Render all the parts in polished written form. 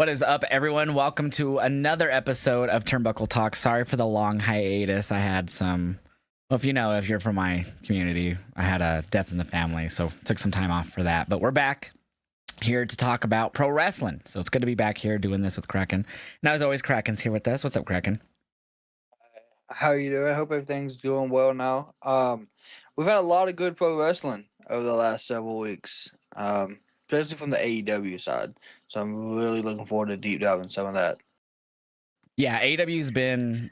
What is up, everyone? Welcome to another episode of Turnbuckle Talk. Sorry for the long hiatus. I had well, if you're from my community, I had a death in the family, so took some time off for that. But we're back here to talk about pro wrestling. So it's good to be back here doing this with Kraken. Now, as always, Kraken's here with us. What's up, Kraken? How you doing? I hope everything's doing well now. We've had a lot of good pro wrestling over the last several weeks, especially from the AEW side. So I'm really looking forward to deep diving some of that. Yeah, AEW's been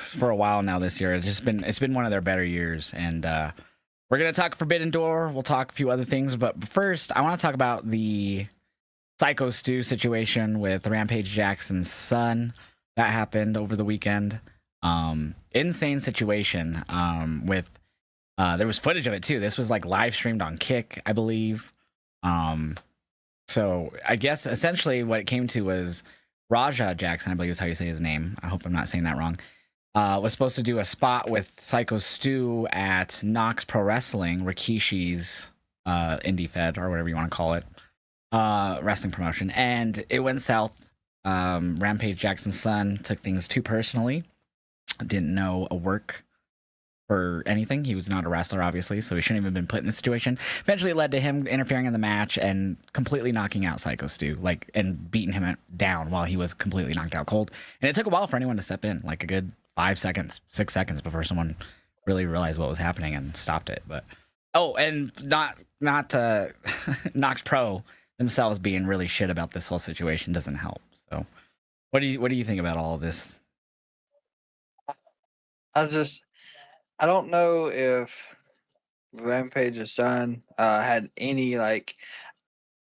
for a while now this year. It's been one of their better years, and we're gonna talk Forbidden Door. We'll talk a few other things, but first, I want to talk about the Psycho Stu situation with Rampage Jackson's son that happened over the weekend. Insane situation. With there was footage of it too. This was like live streamed on Kick, I believe. So I guess essentially what it came to was Raja Jackson, I believe is how you say his name. I hope I'm not saying that wrong. Was supposed to do a spot with Psycho Stu at Knox Pro Wrestling, Rikishi's indie fed or whatever you want to call it, wrestling promotion, and it went south. Rampage Jackson's son took things too personally. Didn't know a work for anything. He was not a wrestler, obviously, so he shouldn't have been put in this situation. Eventually, it led to him interfering in the match and completely knocking out Psycho Stu, and beating him down while he was completely knocked out cold. And it took a while for anyone to step in, like a good 5 seconds, 6 seconds before someone really realized what was happening and stopped it. But and not Knox Pro themselves being really shit about this whole situation doesn't help. So, what do you think about all of this? I don't know if Rampage's son had any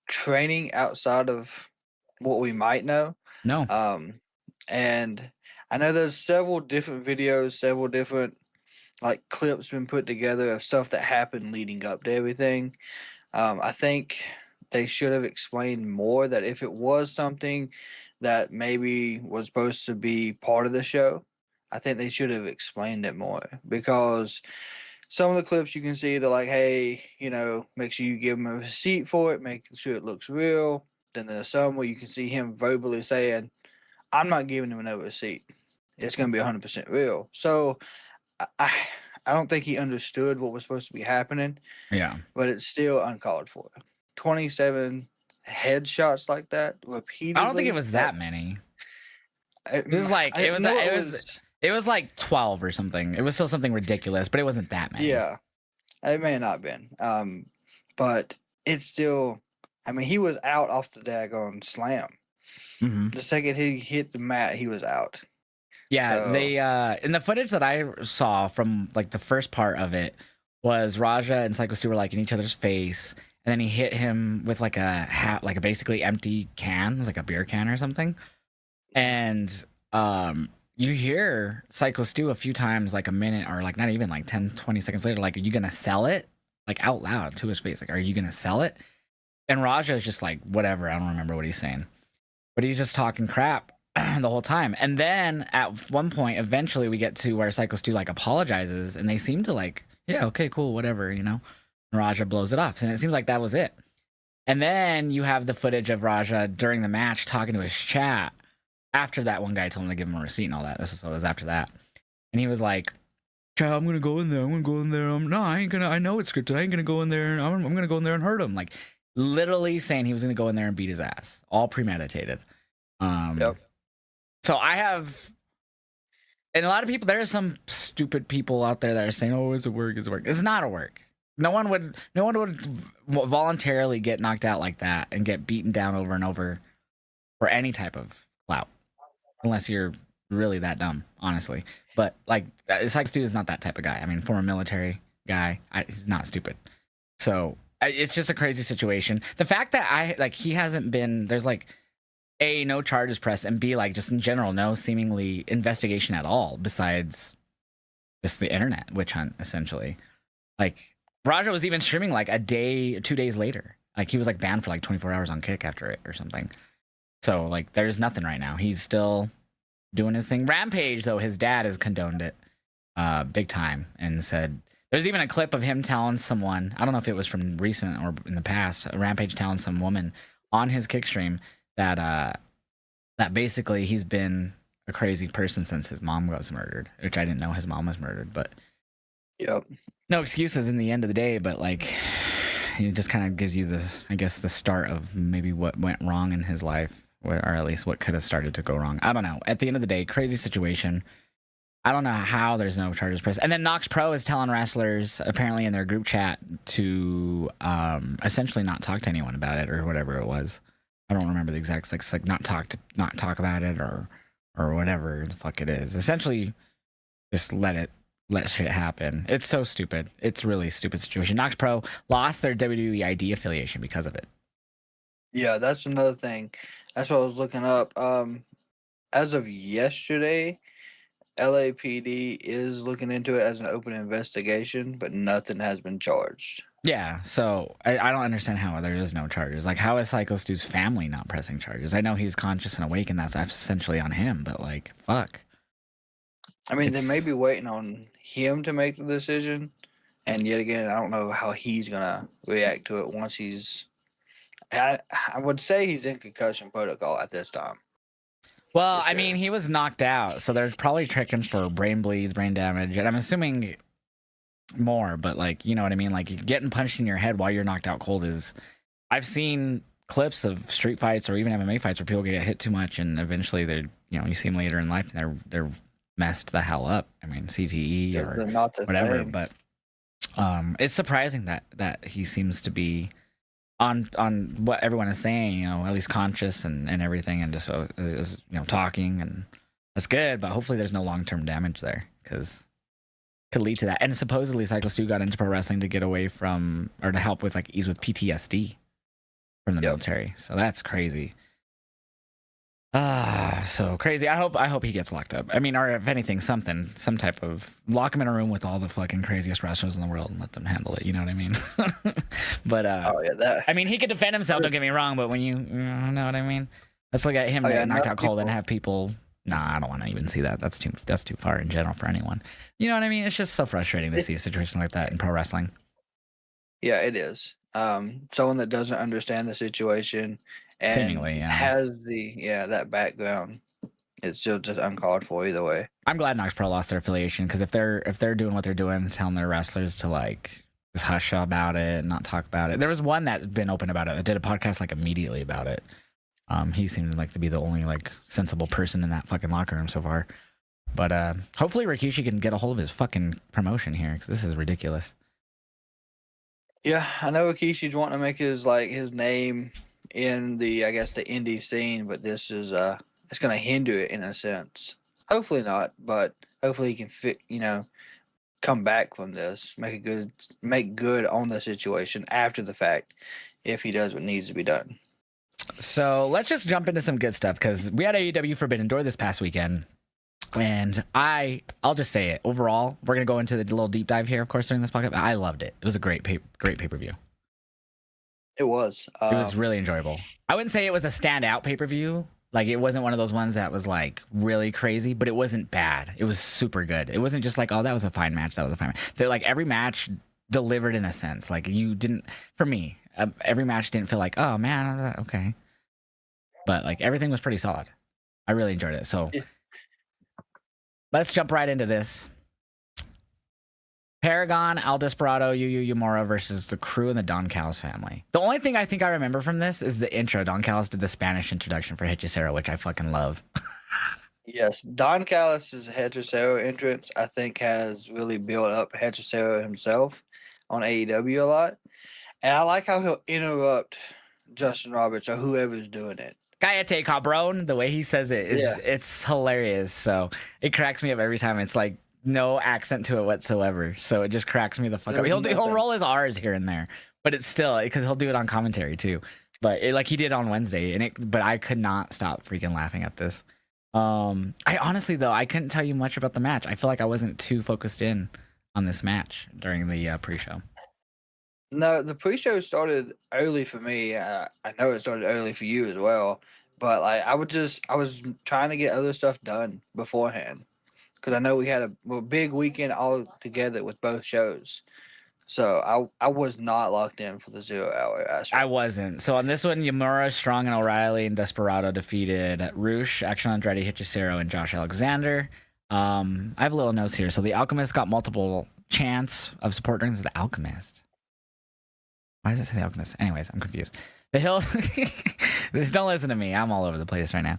training outside of what we might know. No. And I know there's several different videos, several different clips been put together of stuff that happened leading up to everything. I think they should have explained more that if it was something that maybe was supposed to be part of the show, I think they should have explained it more because some of the clips you can see they're like, hey, make sure you give them a receipt for it, make sure it looks real. Then there's some where you can see him verbally saying, I'm not giving him another receipt. It's going to be 100% real. So I, I don't think he understood what was supposed to be happening, Yeah. but it's still uncalled for. 27 headshots like that repeatedly. I don't think it was that many. It was like I know it was like 12 or something. It was still something ridiculous, but it wasn't that many. Yeah, it may not have been. But it's still. I mean, he was out off the daggone slam. Mm-hmm. The second he hit the mat, he was out. Yeah, So, they in the footage that I saw from like the first part of it was Raja and Psycho Stu were like in each other's face, and then he hit him with like a basically empty can, it was like a beer can or something. And you hear Psycho Stu a few times, like a minute or like not even like 10, 20 seconds later, like, are you gonna sell it? Like out loud to his face, like, are you gonna sell it? And Raja is just like, whatever, I don't remember what he's saying. But he's just talking crap the whole time. And then at one point, eventually we get to where Psycho Stu like apologizes and they seem to like, yeah, okay, cool, whatever, And Raja blows it off. And it seems like that was it. And then you have the footage of Raja during the match talking to his chat after that one guy told him to give him a receipt and all that. This was after that. And he was like, I'm gonna go in there. I ain't gonna. I know it's scripted. I ain't gonna go in there. I'm gonna go in there and hurt him. Like, literally saying he was gonna go in there and beat his ass, all premeditated. yep. So I have, and a lot of people. There are some stupid people out there that are saying, "Oh, it's a work. It's a work." It's not a work. No one would voluntarily get knocked out like that and get beaten down over and over for any type of clout, unless you're really that dumb, honestly. But like, Sykes Stu is not that type of guy. I mean, former military guy, he's not stupid. So it's just a crazy situation. The fact that he hasn't been, there's like A, no charges pressed, and B, like just in general, no seemingly investigation at all besides just the internet witch hunt, essentially. Like, Raja was even streaming like a day, 2 days later. Like, he was like banned for like 24 hours on Kick after it or something. So, like, there's nothing right now. He's still doing his thing. Rampage, though, his dad has condoned it big time and said, there's even a clip of him telling someone, I don't know if it was from recent or in the past, Rampage telling some woman on his Kick stream that that basically he's been a crazy person since his mom was murdered, which I didn't know his mom was murdered, but Yep. no excuses in the end of the day, but like it just kind of gives you the, I guess, the start of maybe what went wrong in his life, or at least what could have started to go wrong. I don't know. At the end of the day, crazy situation. I don't know how there's no charges pressed. And then Nox Pro is telling wrestlers, apparently in their group chat, to essentially not talk to anyone about it or whatever it was. I don't remember the exact, like not talk about it or whatever the fuck it is. Essentially, just let shit happen. It's so stupid. It's really stupid situation. Nox Pro lost their WWE ID affiliation because of it. Yeah, that's another thing. That's what I was looking up. As of yesterday, LAPD is looking into it as an open investigation, but nothing has been charged. Yeah, so I don't understand how there is no charges. Like, how is Psycho Stu's family not pressing charges? I know he's conscious and awake, and that's essentially on him. But like, fuck, I mean, they may it's be waiting on him to make the decision, and yet again, I don't know how he's gonna react to it once he's. I would say he's in concussion protocol at this time for well, I sure. mean, he was knocked out, so they're probably checking for brain bleeds, brain damage, and I'm assuming more. But like, you know what I mean? Like, getting punched in your head while you're knocked out cold is. I've seen clips of street fights or even MMA fights where people get hit too much, and eventually they're, you know, you see them later in life and they're messed the hell up. I mean, CTE or They're not the whatever. same. But it's surprising that he seems to be on what everyone is saying, you know, at least conscious and everything, and just is, you know, talking, and that's good. But hopefully there's no long-term damage there, because could lead to that. And supposedly Cycle Stu got into pro wrestling to get away from, or to help with, like, ease with PTSD from the Yep. military. So that's crazy. So crazy. I hope he gets locked up. I mean, or if anything, some type of, lock him in a room with all the fucking craziest wrestlers in the world and let them handle it. You know what I mean? But Oh yeah, that. I mean, he could defend himself. Don't get me wrong. But when you know what I mean, let's look at him Oh yeah, getting knocked enough out cold and people. have people. Nah, I don't want to even see that. That's too far in general for anyone. You know what I mean? It's just so frustrating to see a situation like that in pro wrestling. Yeah, it is. Someone that doesn't understand the situation and Seemingly, yeah. has that background, it's still just uncalled for either way. I'm glad Nox Pro lost their affiliation, because if they're doing what they're doing, telling their wrestlers to like just hush about it and not talk about it. There was one that had been open about it that did a podcast like immediately about it. He seemed like to be the only like sensible person in that fucking locker room so far. But hopefully Rikishi can get a hold of his fucking promotion here, because this is ridiculous. Yeah, I know Akishi's wanting to make his name in the, I guess, the indie scene, but this is it's gonna hinder it in a sense. Hopefully not, but hopefully he can come back from this, make good on the situation after the fact, if he does what needs to be done. So let's just jump into some good stuff, because we had AEW Forbidden Door this past weekend. And I'll just say it. Overall, we're gonna go into the little deep dive here, of course, during this podcast. I loved it. It was a great pay per view. It was. It was really enjoyable. I wouldn't say it was a standout pay per view. Like, it wasn't one of those ones that was like really crazy, but it wasn't bad. It was super good. It wasn't just like, oh, that was a fine match. That was a fine match. They're like, every match delivered in a sense. Like, you didn't, for me, every match didn't feel like, oh man, okay. But like, everything was pretty solid. I really enjoyed it. So Yeah. let's jump right into this. Paragon, El Desperado, Yu Yu Yamura versus the Crew and the Don Callis family. The only thing I think I remember from this is the intro. Don Callis did the Spanish introduction for Hechicero, which I fucking love. Yes, Don Callis' Hechicero entrance, I think, has really built up Hechicero himself on AEW a lot. And I like how he'll interrupt Justin Roberts or whoever's doing it. Cállate, cabron. The way he says it is, Yeah. it's hilarious. So it cracks me up every time. It's like no accent to it whatsoever. So it just cracks me the fuck up. There's He'll nothing. roll his R's here and there, but it's still, because he'll do it on commentary too. But like he did on Wednesday, but I could not stop freaking laughing at this. I honestly, though, I couldn't tell you much about the match. I feel like I wasn't too focused in on this match during the pre-show. No, the pre-show started early for me. I know it started early for you as well, but like I was trying to get other stuff done beforehand because I know we had a big weekend all together with both shows. So I was not locked in for the 0 hour I aspect. wasn't. So on this one, Yamura, Strong, and O'Reilly and Desperado defeated Roosh, Action Andretti, Hechicero, and Josh Alexander. I have a little notes here. So the Alchemist got multiple chants of support during the Alchemist. Why does it say the Alchemist? Anyways, I'm confused. The Hill. Just don't listen to me. I'm all over the place right now.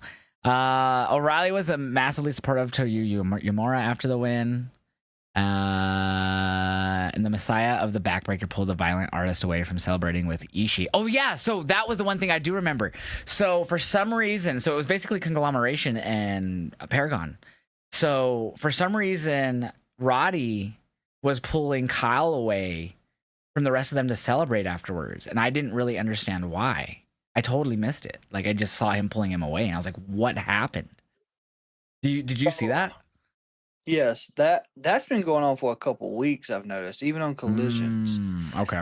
O'Reilly was a massively supportive to Yamura after the win. And the Messiah of the Backbreaker pulled the violent artist away from celebrating with Ishii. Oh yeah, so that was the one thing I do remember. So for some reason, so it was basically Conglomeration and Paragon. So for some reason, Roddy was pulling Kyle away from the rest of them to celebrate afterwards, and I didn't really understand why. I totally missed it. Like I just saw him pulling him away, and I was like, "What happened?" Did you see that? Yes, that's been going on for a couple weeks, I've noticed, even on collisions. Okay.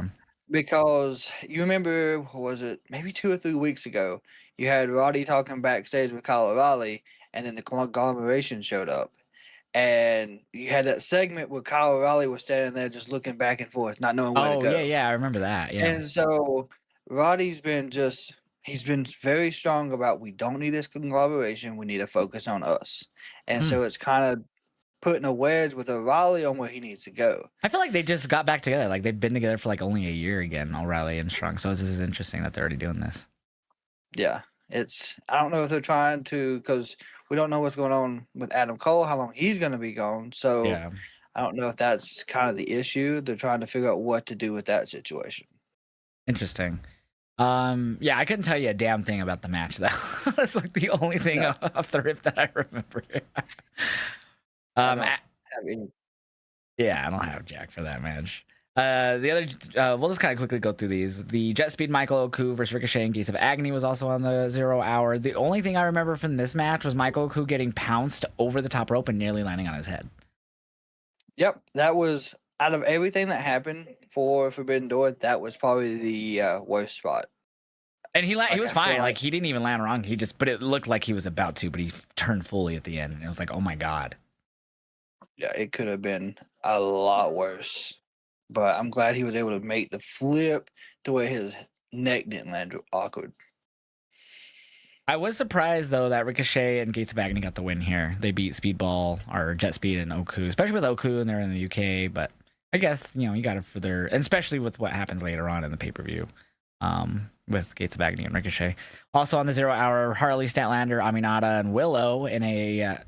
Because you remember, what was it, maybe 2 or 3 weeks ago, you had Roddy talking backstage with Kyle O'Reilly, and then the conglomeration showed up. And you had that segment where Kyle O'Reilly was standing there just looking back and forth, not knowing where to Oh, yeah, go. yeah, I remember that, yeah. And so Roddy's been he's been very strong about, we don't need this conglomeration, we need to focus on us. And Hmm. so it's kind of putting a wedge with O'Reilly on where he needs to go. I feel like they just got back together, like, they've been together for, like, only a year again, O'Reilly and Strong, so this is interesting that they're already doing this. Yeah, I don't know if they're trying to, because we don't know what's going on with Adam Cole, how long he's going to be gone. So Yeah, I don't know if that's kind of the issue. They're trying to figure out what to do with that situation. interesting. Yeah, I couldn't tell you a damn thing about the match, though. That's, like, the only thing No, off the rip that I remember. I Um, don't a have any. Yeah, I don't have Jack for that match. The other, we'll just kind of quickly go through these. The Jet Speed Michael Oku versus Ricochet and Gates of Agony was also on the 0 hour. The only thing I remember from this match was Michael Oku getting pounced over the top rope and nearly landing on his head. Yep, that was, out of everything that happened for Forbidden Door, that was probably the worst spot. And he Like, was I feel fine. Like like, he didn't even land wrong. But it looked like he was about to, but he turned fully at the end. And it was like, oh my God. yeah, it could have been a lot worse. But I'm glad he was able to make the flip to where his neck didn't land awkward. I was surprised though that Ricochet and Gates of Agony got the win here. They beat Speedball or Jet Speed and Oku, especially with Oku, and they're in the UK. But I guess you got it for their, and especially with what happens later on in the pay per view, with Gates of Agony and Ricochet. Also on the 0 hour, Harley, Statlander, Aminata, and Willow in a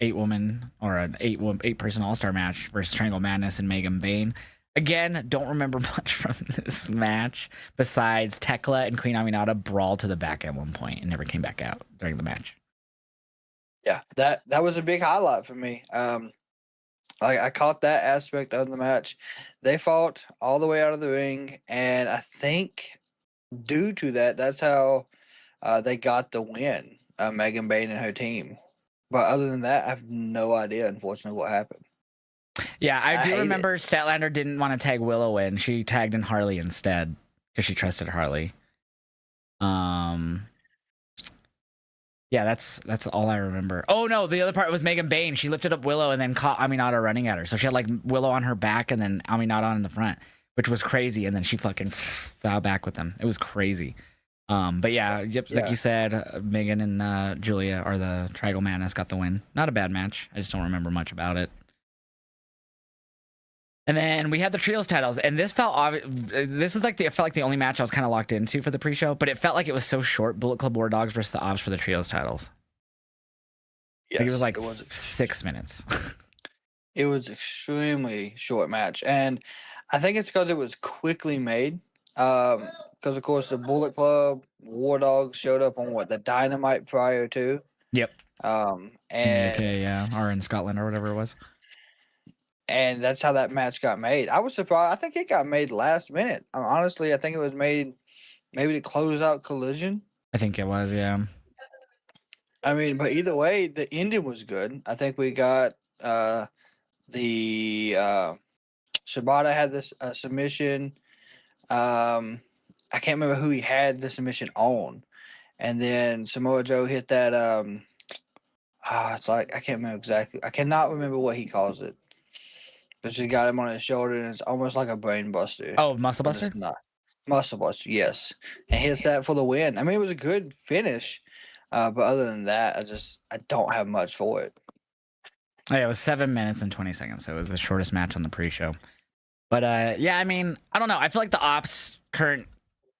8-woman or an 8-person All Star match versus Triangle Madness and Megan Bayne. Again, don't remember much from this match besides Tekla and Queen Aminata brawl to the back at one point and never came back out during the match. Yeah, that was a big highlight for me. I caught that aspect of the match. They fought all the way out of the ring, and I think due to that, that's how they got the win. Megan Bayne and her team. But other than that, I have no idea. Unfortunately, what happened. Yeah, I I do hate it. remember Statlander didn't want to tag Willow in. She tagged in Harley instead because she trusted Harley. Um, yeah, that's all I remember. Oh no, the other part was Megan Bayne. She lifted up Willow and then caught Aminata running at her. So she had like Willow on her back and then Aminata on the front, which was crazy. And then she fucking fell back with them. It was crazy. But yeah, yep, like Yeah. you said, Megan and Julia are the Triangle Madness got the win. Not a bad match. I just don't remember much about it. And then we had the trios titles, and this felt this is like it felt like the only match I was kind of locked into for the pre-show, but it felt like it was so short. Bullet Club War Dogs versus the Ops for the trios titles. Like it was Yes, like 6 minutes. it was extremely short match, and I think it's because it was quickly made. Because of course the Bullet Club War Dogs showed up on the Dynamite prior to. Yep, in the And UK, yeah, or in Scotland or whatever it was. that's how that match got made. I was surprised. I think it got made last minute. Honestly, I think it was made maybe to close out Collision. I think it was, yeah. I mean, but either way, the ending was good. I think we got the Shibata had this submission. I can't remember who he had the submission on, and then Samoa Joe hit that. It's like I can't remember exactly. I cannot remember what he calls it. but she got him on his shoulder, and it's almost like a brain buster, Oh, Muscle but it's Buster. not. Muscle buster, yes, and hits that for the win. I mean, it was a good finish, but other than that, I don't have much for it. Oh, yeah, it was 7 minutes and 20 seconds, so it was the shortest match on the pre-show. But yeah, I mean, I don't know. I feel like the Ops current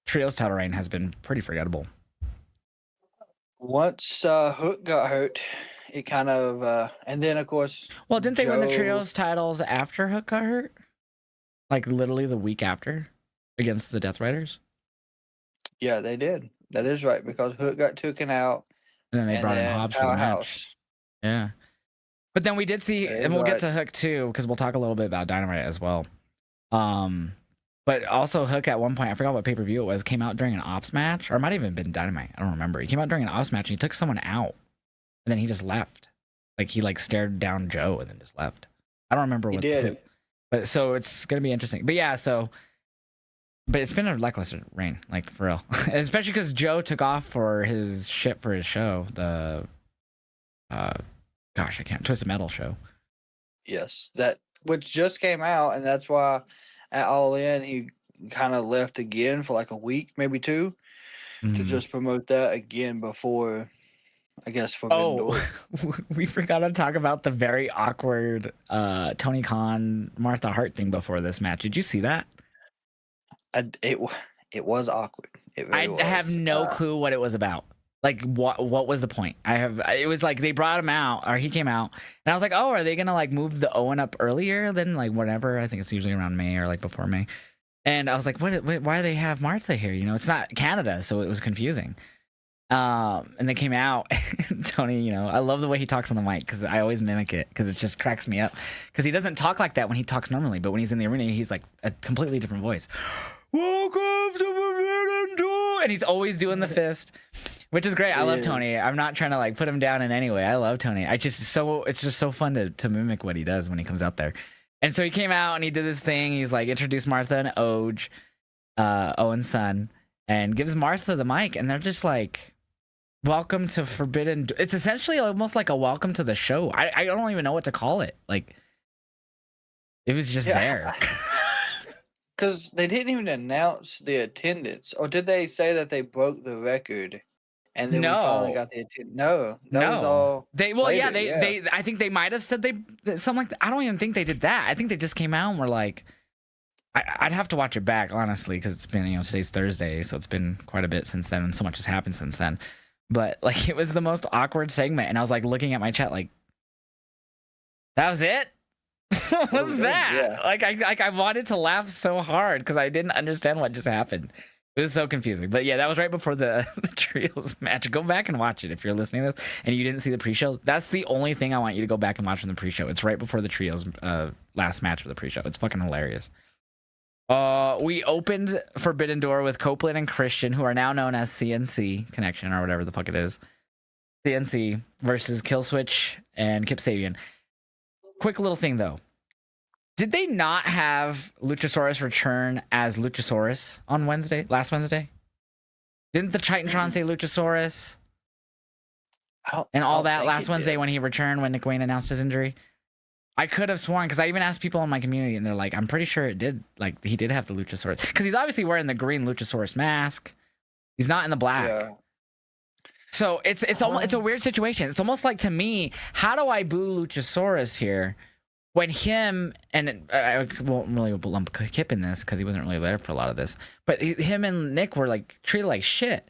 trios title reign has been pretty forgettable. Once Hook got hurt, it kind of, and then of course Well, didn't they win the Joe. trios titles after Hook got hurt? Like literally the week after against the Death Riders? Yeah, they did. That is right because Hook got taken out, And then they and brought in then Hobbs for the Powerhouse. match. Yeah. But then we did see, That and is we'll get right. to Hook too, because we'll talk a little bit about Dynamite as well. But also Hook at one point, I forgot what pay-per-view it was, came out during an Ops match, or it might have even been Dynamite. I don't remember. He came out during an Ops match and he took someone out, and then he just left. Like he like stared down Joe and then just left. I don't remember He what. did. But so it's gonna be interesting. But yeah, so. But it's been a lackluster reign, like for real. Especially because Joe took off for his shit for his show, the gosh, I can't Twisted Metal show. Yes, that which just came out, and that's why at All In he kind of left again for like a week, maybe two, to just promote that again before, I guess, Forbidden Door. We forgot to talk about the very awkward Tony Khan Martha Hart thing before this match. Did you see that? It was awkward. It I really have was. no clue what it was about. Like what was the point? It was like they brought him out or he came out and I was like, "Oh, are they going to like move the Owen up earlier than like whatever? I think it's usually around May or like before May." And I was like, why do they have Martha here? You know, it's not Canada, so it was confusing. And they came out. Tony, you know, I love the way he talks on the mic because I always mimic it because it just cracks me up. Because he doesn't talk like that when he talks normally, but when he's in the arena, he's like a completely different voice. Welcome to Forbidden Door, and he's always doing the fist, which is great. I love Tony. I'm not trying to like put him down in any way. I love Tony. It's just so fun to mimic what he does when he comes out there. And so he came out and he did this thing. He's like introduced Martha and Oj, Owen's son, and gives Martha the mic, and they're just like, "Welcome to Forbidden." It's essentially almost like a welcome to the show. I don't even know what to call it. Like, it was just there. Because they didn't even announce the attendance, or did they say that they broke the record? And then we finally got the attendance. No, that was all. They I think they might have said something like that. I don't even think they did that. I think they just came out and were like, I'd have to watch it back honestly because it's been today's Thursday, so it's been quite a bit since then, and so much has happened since then. But like it was the most awkward segment, and I was like looking at my chat like, that was it. What was that? Yeah. Like I wanted to laugh so hard because I didn't understand what just happened. It was so confusing. But yeah, that was right before the trios match. Go back and watch it if you're listening to this and you didn't see the pre-show. That's the only thing I want you to go back and watch from the pre-show. It's right before the trios last match of the pre-show. It's fucking hilarious. We opened Forbidden Door with Copeland and Christian, who are now known as CNC Connection or whatever the fuck it is. CNC versus Killswitch and Kip Sabian. Quick little thing though. Did they not have Luchasaurus return as Luchasaurus on last Wednesday? Didn't the Titantron say Luchasaurus? And all that last Wednesday when he returned when Nick Wayne announced his injury? I could have sworn, because I even asked people in my community, and they're like, I'm pretty sure it did. Like, he did have the Luchasaurus. Because he's obviously wearing the green Luchasaurus mask. He's not in the black. Yeah. So it's a weird situation. It's almost like, to me, how do I boo Luchasaurus here when him and I won't really lump Kip in this because he wasn't really there for a lot of this, but him and Nick were like treated like shit,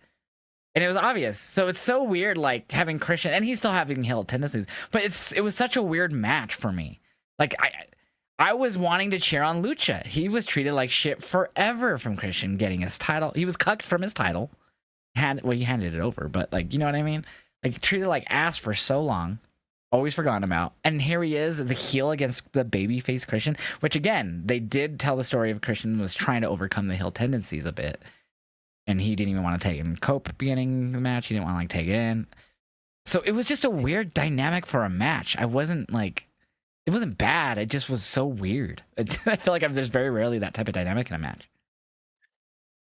and it was obvious. So it's so weird, like having Christian, and he's still having heel tendencies, but it was such a weird match for me. Like I was wanting to cheer on Lucha. He was treated like shit forever from Christian getting his title. He was cucked from his title. He handed it over, but like, you know what I mean? Like treated like ass for so long. Always forgotten about. And here he is, the heel against the babyface Christian, which again, they did tell the story of Christian was trying to overcome the heel tendencies a bit. And he didn't even want to take in Cope beginning the match. He didn't want to like take it in. So it was just a weird dynamic for a match. It wasn't bad. It just was so weird. I feel like there's very rarely that type of dynamic in a match.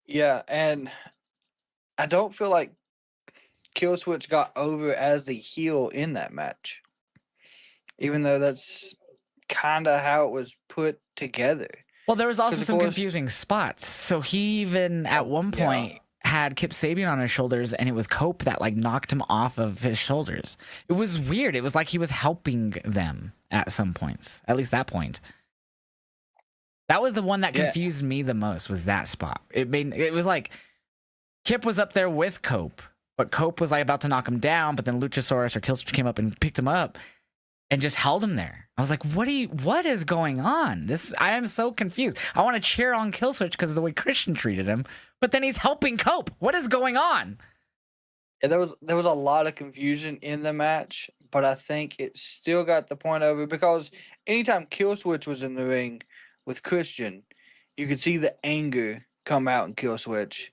Yeah, and I don't feel like Killswitch got over as the heel in that match. Even though that's kind of how it was put together. Well, there was also Because of some course, confusing spots. So he even at one yeah, point had Kip Sabian on his shoulders, and it was Cope that like knocked him off of his shoulders. It was weird. It was like he was helping them at some points. At least that point. That was the one that yeah, confused me the most. Was that spot? It was like Kip was up there with Cope, but Cope was like about to knock him down, but then Luchasaurus or Killswitch came up and picked him up and just held him there. I was like, what is going on? I am so confused. I want to cheer on Killswitch because of the way Christian treated him, but then he's helping Cope. What is going on? yeah. There was a lot of confusion in the match, but I think it still got the point over because anytime Killswitch was in the ring with Christian, you could see the anger come out in Killswitch.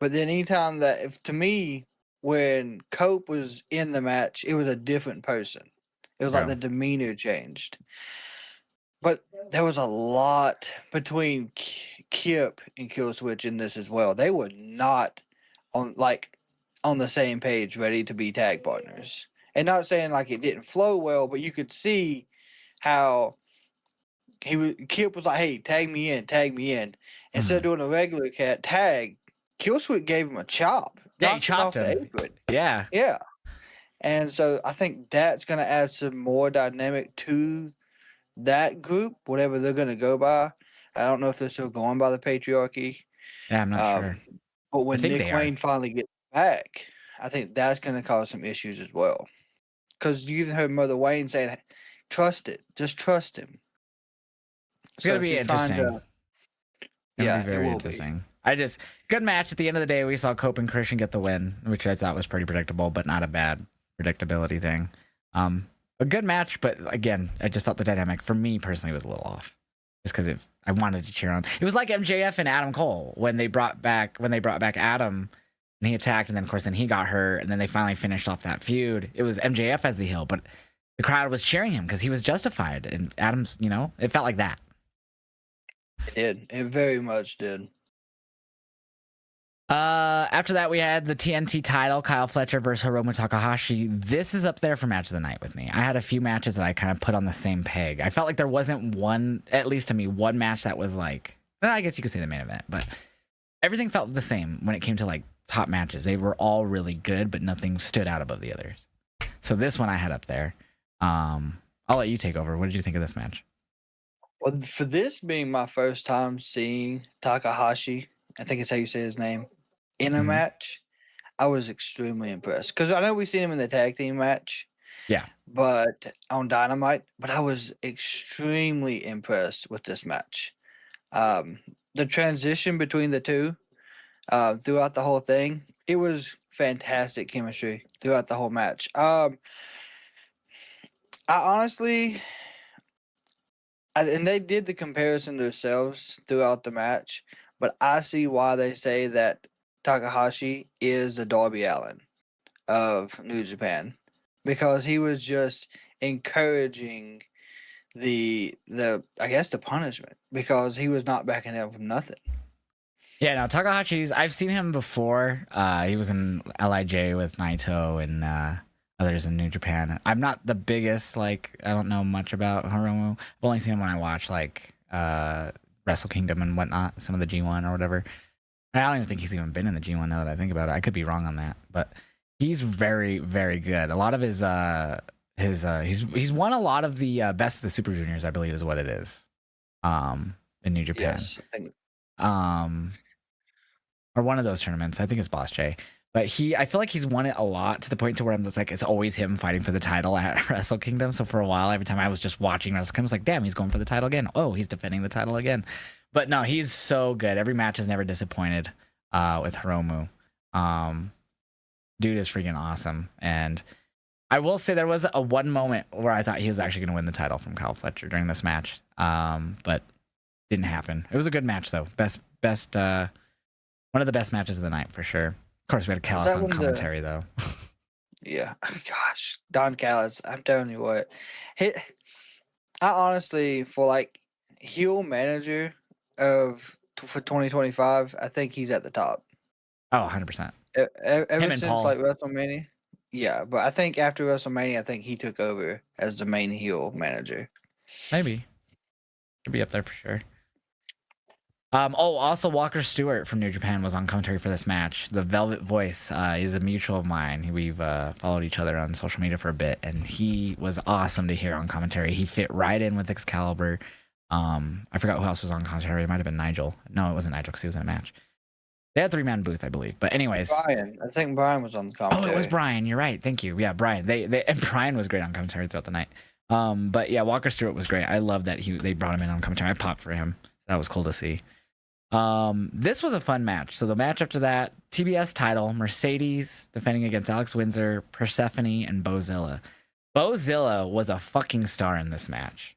But then anytime that, if to me, when Cope was in the match, it was a different person. It was like Bro. the demeanor changed. But there was a lot between Kip and Killswitch in this as well. They were not on on the same page, ready to be tag partners. And not saying like it didn't flow well, but you could see how Kip was like, "Hey, tag me in, tag me in." Instead of Mhm. doing a regular cat tag, Killswitch gave him a chop, Yeah, he knocked him chopped off the him. apron. Yeah. Yeah, and so I think that's gonna add some more dynamic to that group, whatever they're gonna go by. I don't know if they're still going by the patriarchy. Yeah, I'm not sure. Um, but I when think Nick they are. Wayne finally gets back, I think that's gonna cause some issues as well. Because you even heard Mother Wayne saying, "Trust it, just trust him." It's gonna So be she's trying interesting. to, Gonna be yeah, it very will be. interesting. Good match. At the end of the day, we saw Cope and Christian get the win, which I thought was pretty predictable, but not a bad predictability thing. A good match, but again, I just felt the dynamic for me personally was a little off, just because I wanted to cheer on. It was like MJF and Adam Cole when they brought back Adam, and he attacked, and then of course then he got hurt, and then they finally finished off that feud. It was MJF as the heel, but the crowd was cheering him because he was justified, and Adam's, it felt like that. It did. It very much did. After that, we had the TNT title, Kyle Fletcher versus Hiromu Takahashi. This is up there for match of the night with me. I had a few matches that I kind of put on the same peg. I felt like there wasn't one, at least to me, one match that was like, well, I guess you could say the main event, but everything felt the same when it came to like top matches. They were all really good, but nothing stood out above the others. So this one I had up there. I'll let you take over. What did you think of this match? Well, for this being my first time seeing Takahashi, I think it's how you say his name, in a Mhm. match, I was extremely impressed. Because I know we've seen him in the tag team match, Yeah. but on Dynamite, but I was extremely impressed with this match. Um, the transition between the two throughout the whole thing, it was fantastic chemistry throughout the whole match. I honestly, and they did the comparison themselves throughout the match, but I see why they say that Takahashi is the Darby Allin of New Japan because he was just encouraging the I guess the punishment because he was not backing down from nothing. Yeah, no, I've seen him before. He was in LIJ with Naito and others in New Japan. I'm not the biggest, like, I don't know much about Hiromu. I've only seen him when I watch, like, Wrestle Kingdom and whatnot, some of the G1 or whatever. I don't even think he's even been in the G1 now that I think about it. I could be wrong on that, but he's very, very good. A lot of he's won a lot of the best of the Super Juniors, I believe is what it is, in New Japan. Yes, I think Um, or one of those tournaments. I think it's Boss J. But I feel like he's won it a lot to the point to where I'm just like, it's always him fighting for the title at Wrestle Kingdom. So for a while, every time I was just watching Wrestle Kingdom, I was like, damn, he's going for the title again. Oh, he's defending the title again. But no, he's so good. Every match is never disappointed with Hiromu. Dude is freaking awesome. And I will say there was a one moment where I thought he was actually going to win the title from Kyle Fletcher during this match. But didn't happen. It was a good match though. One of the best matches of the night for sure. Of course, we had was Callis that on when commentary though. yeah, gosh, Don Callis, I'm telling you what, he, I honestly for like heel manager for 2025, I think he's at the top. Oh, 100%. Him Ever and since Paul. like WrestleMania, yeah, but I think after WrestleMania, I think he took over as the main heel manager. Maybe could be up there for sure. Also Walker Stewart from New Japan was on commentary for this match. The Velvet Voice is a mutual of mine. We've followed each other on social media for a bit, and he was awesome to hear on commentary. He fit right in with Excalibur. I forgot who else was on commentary. It might have been Nigel. No, it wasn't Nigel because he was in a match. They had 3-man booth, I believe. But anyways, Brian, I think Brian was on the oh, it was commentary. Brian. You're right. Thank you. Yeah, Brian. They and Brian was great on commentary throughout the night. But yeah, Walker Stewart was great. I love that they brought him in on commentary. I popped for him. That was cool to see. This was a fun match. So the match after that, TBS title, Mercedes defending against Alex Windsor, Persephone, and Bozilla. Bozilla was a fucking star in this match.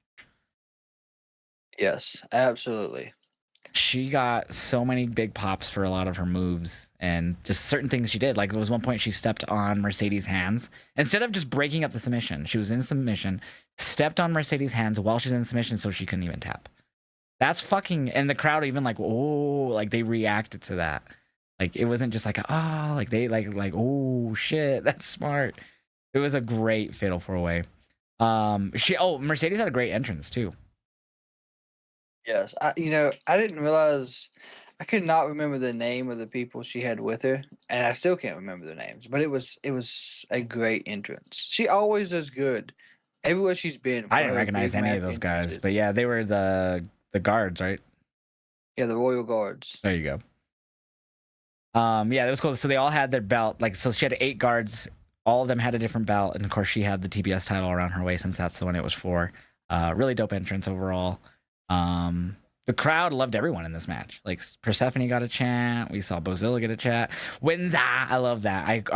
Yes, absolutely. She got so many big pops for a lot of her moves and just certain things she did. Like there was one point she stepped on Mercedes' hands. Instead of just breaking up the submission, she was in submission, stepped on Mercedes' hands while she's in submission so she couldn't even tap. That's fucking, and the crowd even like, oh, like they reacted to that. Like it wasn't just like, oh, like they like, oh shit, that's smart. It was a great fatal 4-way. Mercedes had a great entrance too. Yes, I didn't realize I could not remember the name of the people she had with her, and I still can't remember their names. But it was a great entrance. She always does good everywhere she's been I for didn't her recognize big any match of those guys, entrances. but yeah, they were the guards, right? Yeah, the Royal Guards. There you go. Yeah, that was cool. So they all had their belt. Like, so she had 8 guards. All of them had a different belt, and of course, she had the TBS title around her waist since that's the one it was for. Really dope entrance overall. The crowd loved everyone in this match. Like Persephone got a chant. We saw Bozilla get a chant. Winza, I love that.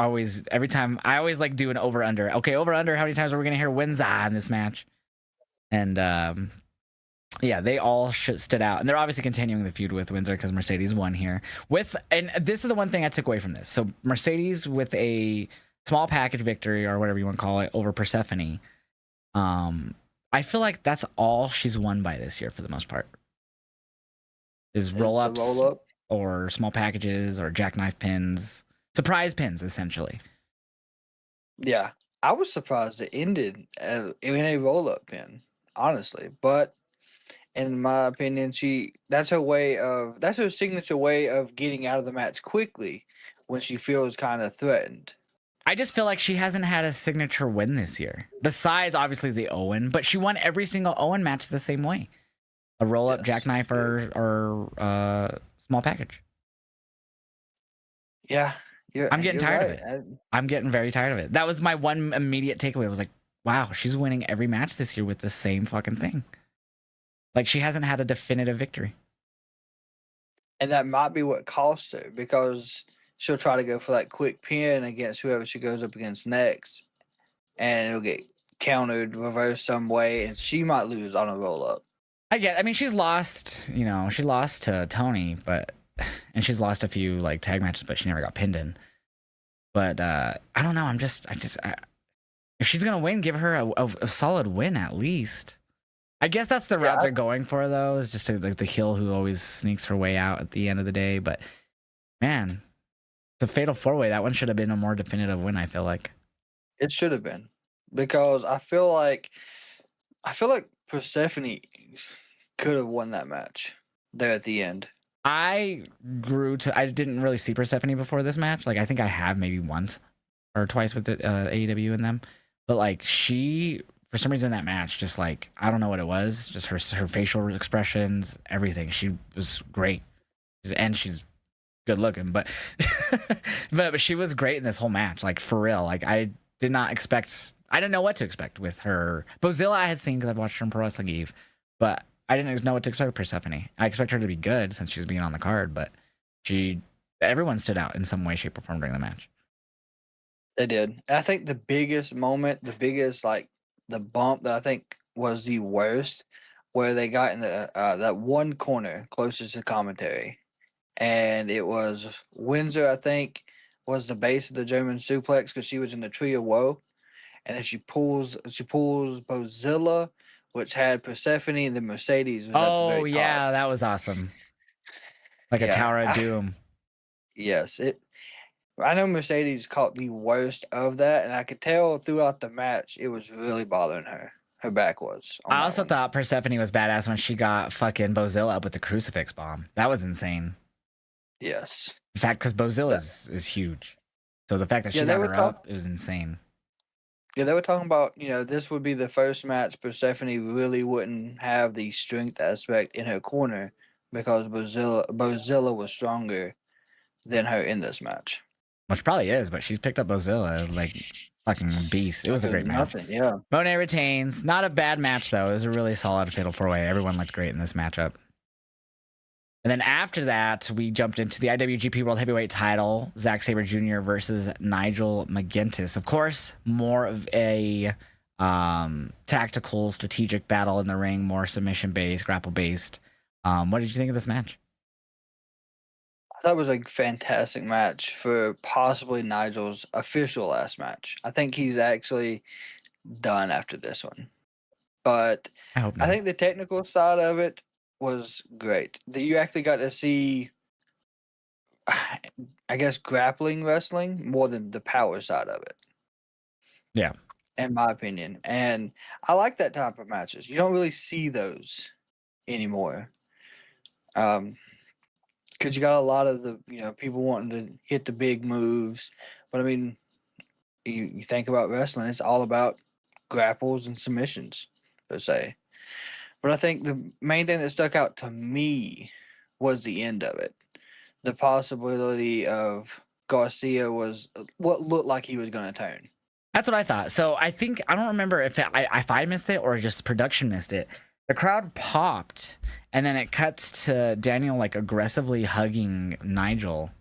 Every time I always like do an over under. Okay, over under. How many times are we gonna hear Winza in this match? And yeah, they all stood out, and they're obviously continuing the feud with Windsor because Mercedes won here. And this is the one thing I took away from this. So Mercedes with a small package victory or whatever you want to call it over Persephone. I feel like that's all she's won by this year for the most part. Is roll Is the ups roll up? or small packages or jackknife pins, surprise pins essentially. Yeah, I was surprised it ended in a roll up pin, honestly. But in my opinion, that's her signature way of getting out of the match quickly when she feels kind of threatened. I just feel like she hasn't had a signature win this year. Besides, obviously, the Owen, but she won every single Owen match the same way. A roll-up Yes. jackknife or small package. Yeah, I'm getting you're tired of right. it. I'm getting very tired of it. That was my one immediate takeaway. I was like, wow, she's winning every match this year with the same fucking thing. Like, she hasn't had a definitive victory. And that might be what cost her because she'll try to go for that quick pin against whoever she goes up against next, and it'll get countered, reversed some way, and she might lose on a roll up. I mean, she's lost, she lost to Tony, and she's lost a few, like, tag matches, but she never got pinned in. But I don't know. If she's gonna win, give her a solid win at least. I guess that's the route Yeah, they're going for, though, is just to, like the heel who always sneaks her way out at the end of the day. But man, it's a fatal 4-way. That one should have been a more definitive win. I feel like. it should have been because I feel like Persephone could have won that match there at the end. I didn't really see Persephone before this match. Like I think I have maybe once or twice with the AEW in them, but like she for some reason in that match just like I don't know what it was, just her facial expressions, everything. She was great, and she's good looking, but but she was great in this whole match. Like for real, like I didn't know what to expect with her. Bozilla I had seen because I've watched her in Pro Wrestling Eve, but I didn't know what to expect with Persephone. I expect her to be good since she's being on the card, but everyone stood out in some way, shape, or form during the match. They did. And I think the biggest moment, the bump that I think was the worst, where they got in the that one corner closest to commentary, and it was Windsor. I think was the base of the German suplex because she was in the tree of woe, and then she pulls Bozilla, which had Persephone, and then Mercedes was at the Oh very top. yeah, that was awesome. Like a Yeah, Tower of Doom. yes, it. I know Mercedes caught the worst of that, and I could tell throughout the match it was really bothering her. her back was on I that also one. thought Persephone was badass when she got fucking Bozilla up with the crucifix bomb. That was insane. Yes. In fact, because Bozilla That, is huge. So the fact that yeah, she they got were her talk. up, it was insane. Yeah, they were talking about, this would be the first match Persephone really wouldn't have the strength aspect in her corner because Bozilla was stronger than her in this match. Which probably is, but she's picked up Bozilla like fucking beast. It Like was a it was great match. nothing, yeah. Monet retains. Not a bad match though. It was a really solid fatal four way. Everyone looked great in this matchup. And then after that, we jumped into the IWGP World Heavyweight title, Zack Sabre Jr. versus Nigel McGuinness. Of course, more of a tactical, strategic battle in the ring, more submission based, grapple based. What did you think of this match? I thought it was a fantastic match for possibly Nigel's official last match. I think he's actually done after this one. But I hope I not. think the technical side of it was great. That you actually got to see, I guess, grappling wrestling more than the power side of it, Yeah. in my opinion. And I like that type of matches. You don't really see those anymore. Because you got a lot of the people wanting to hit the big moves, but I mean, you think about wrestling, it's all about grapples and submissions per se. But I think the main thing that stuck out to me was the end of it. The possibility of Garcia was what looked like he was going to turn. That's what I thought. So I think I don't remember if I missed it or just production missed it. The crowd popped, and then it cuts to Daniel like aggressively hugging Nigel.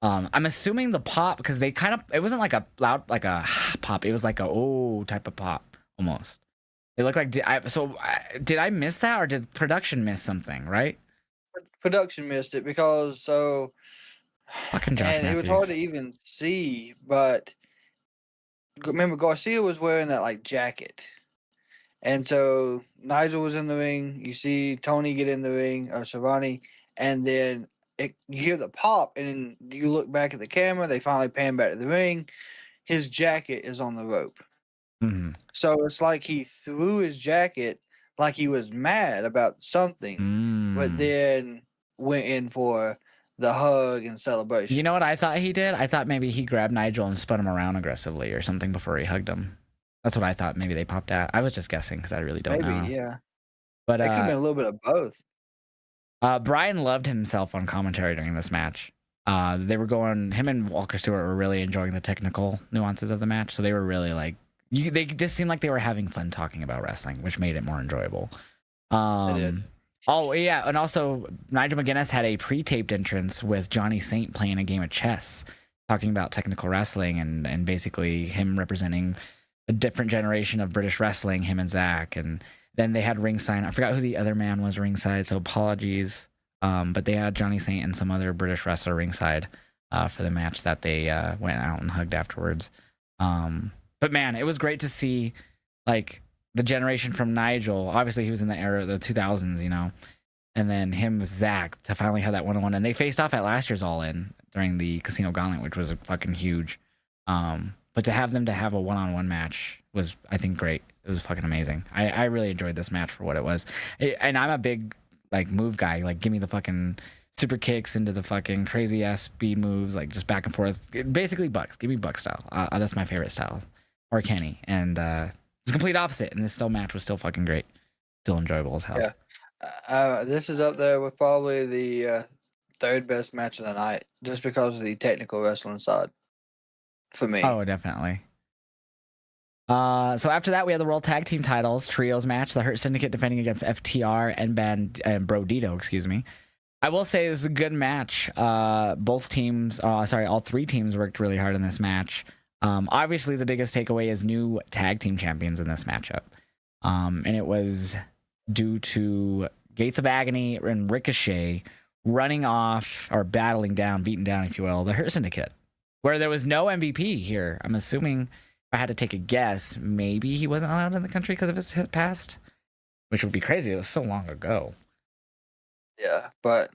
I'm assuming the pop because they kind of it wasn't like a loud like a pop. It was like a oh type of pop almost. It looked like did I miss that or did production miss something? Right? Production missed it because Fucking Josh and it was hard to Matthews. even see, but remember Garcia was wearing that like jacket. And so Nigel was in the ring. You see Tony get in the ring, or Shivani, and then you hear the pop, and then you look back at the camera. They finally pan back to the ring. His jacket is on the rope. Mm-hmm. So it's like he threw his jacket like he was mad about something, but Mm. then went in for the hug and You celebration. know what I thought he did? I thought maybe he grabbed Nigel and spun him around aggressively or something before he hugged him. That's what I thought. Maybe they popped at. I was just guessing because I really don't Maybe, know. yeah. But It could have been a little bit of both. Brian loved himself on commentary during this match. They were going. Him and Walker Stewart were really enjoying the technical nuances of the match. So they were really like. They just seemed like they were having fun talking about wrestling, which made it more enjoyable. They did. Um, oh yeah, and also Nigel McGuinness had a pre-taped entrance with Johnny Saint playing a game of chess, talking about technical wrestling and basically him representing a different generation of British wrestling. Him and Zach, and then they had ringside. I forgot who the other man was ringside, so apologies. But they had Johnny Saint and some other British wrestler ringside for the match that they went out and hugged afterwards. But man, it was great to see like the generation from Nigel. Obviously, he was in the era of the 2000s, and then him with Zach to finally have that one-on-one. And they faced off at last year's All In during the Casino Gauntlet, which was fucking huge. But to have them to have a one-on-one match was, I think, great. It was fucking amazing. I really enjoyed this match for what it was. And I'm a big like move guy. Like, give me the fucking super kicks into the fucking crazy ass speed moves, like just back and forth. Basically, Bucks. Give me Buck style. That's my favorite style. Or Kenny. And it's complete opposite. And this match was still fucking great. Still enjoyable as hell. Yeah. This is up there with probably the third best match of the night, just because of the technical wrestling side for me. Oh, definitely. So after that, we had the World Tag Team Titles trios match. The Hurt Syndicate defending against FTR and Brodito. Excuse me. I will say this is a good match. Both teams, all three teams worked really hard in this match. Obviously, the biggest takeaway is new tag team champions in this matchup, and it was due to Gates of Agony and Ricochet running off or beating down, if you will, the Hurt Syndicate, where there was no MVP here. I'm assuming if I had to take a guess, maybe he wasn't allowed in the country because of his past, which would be crazy. It was so long ago. Yeah, but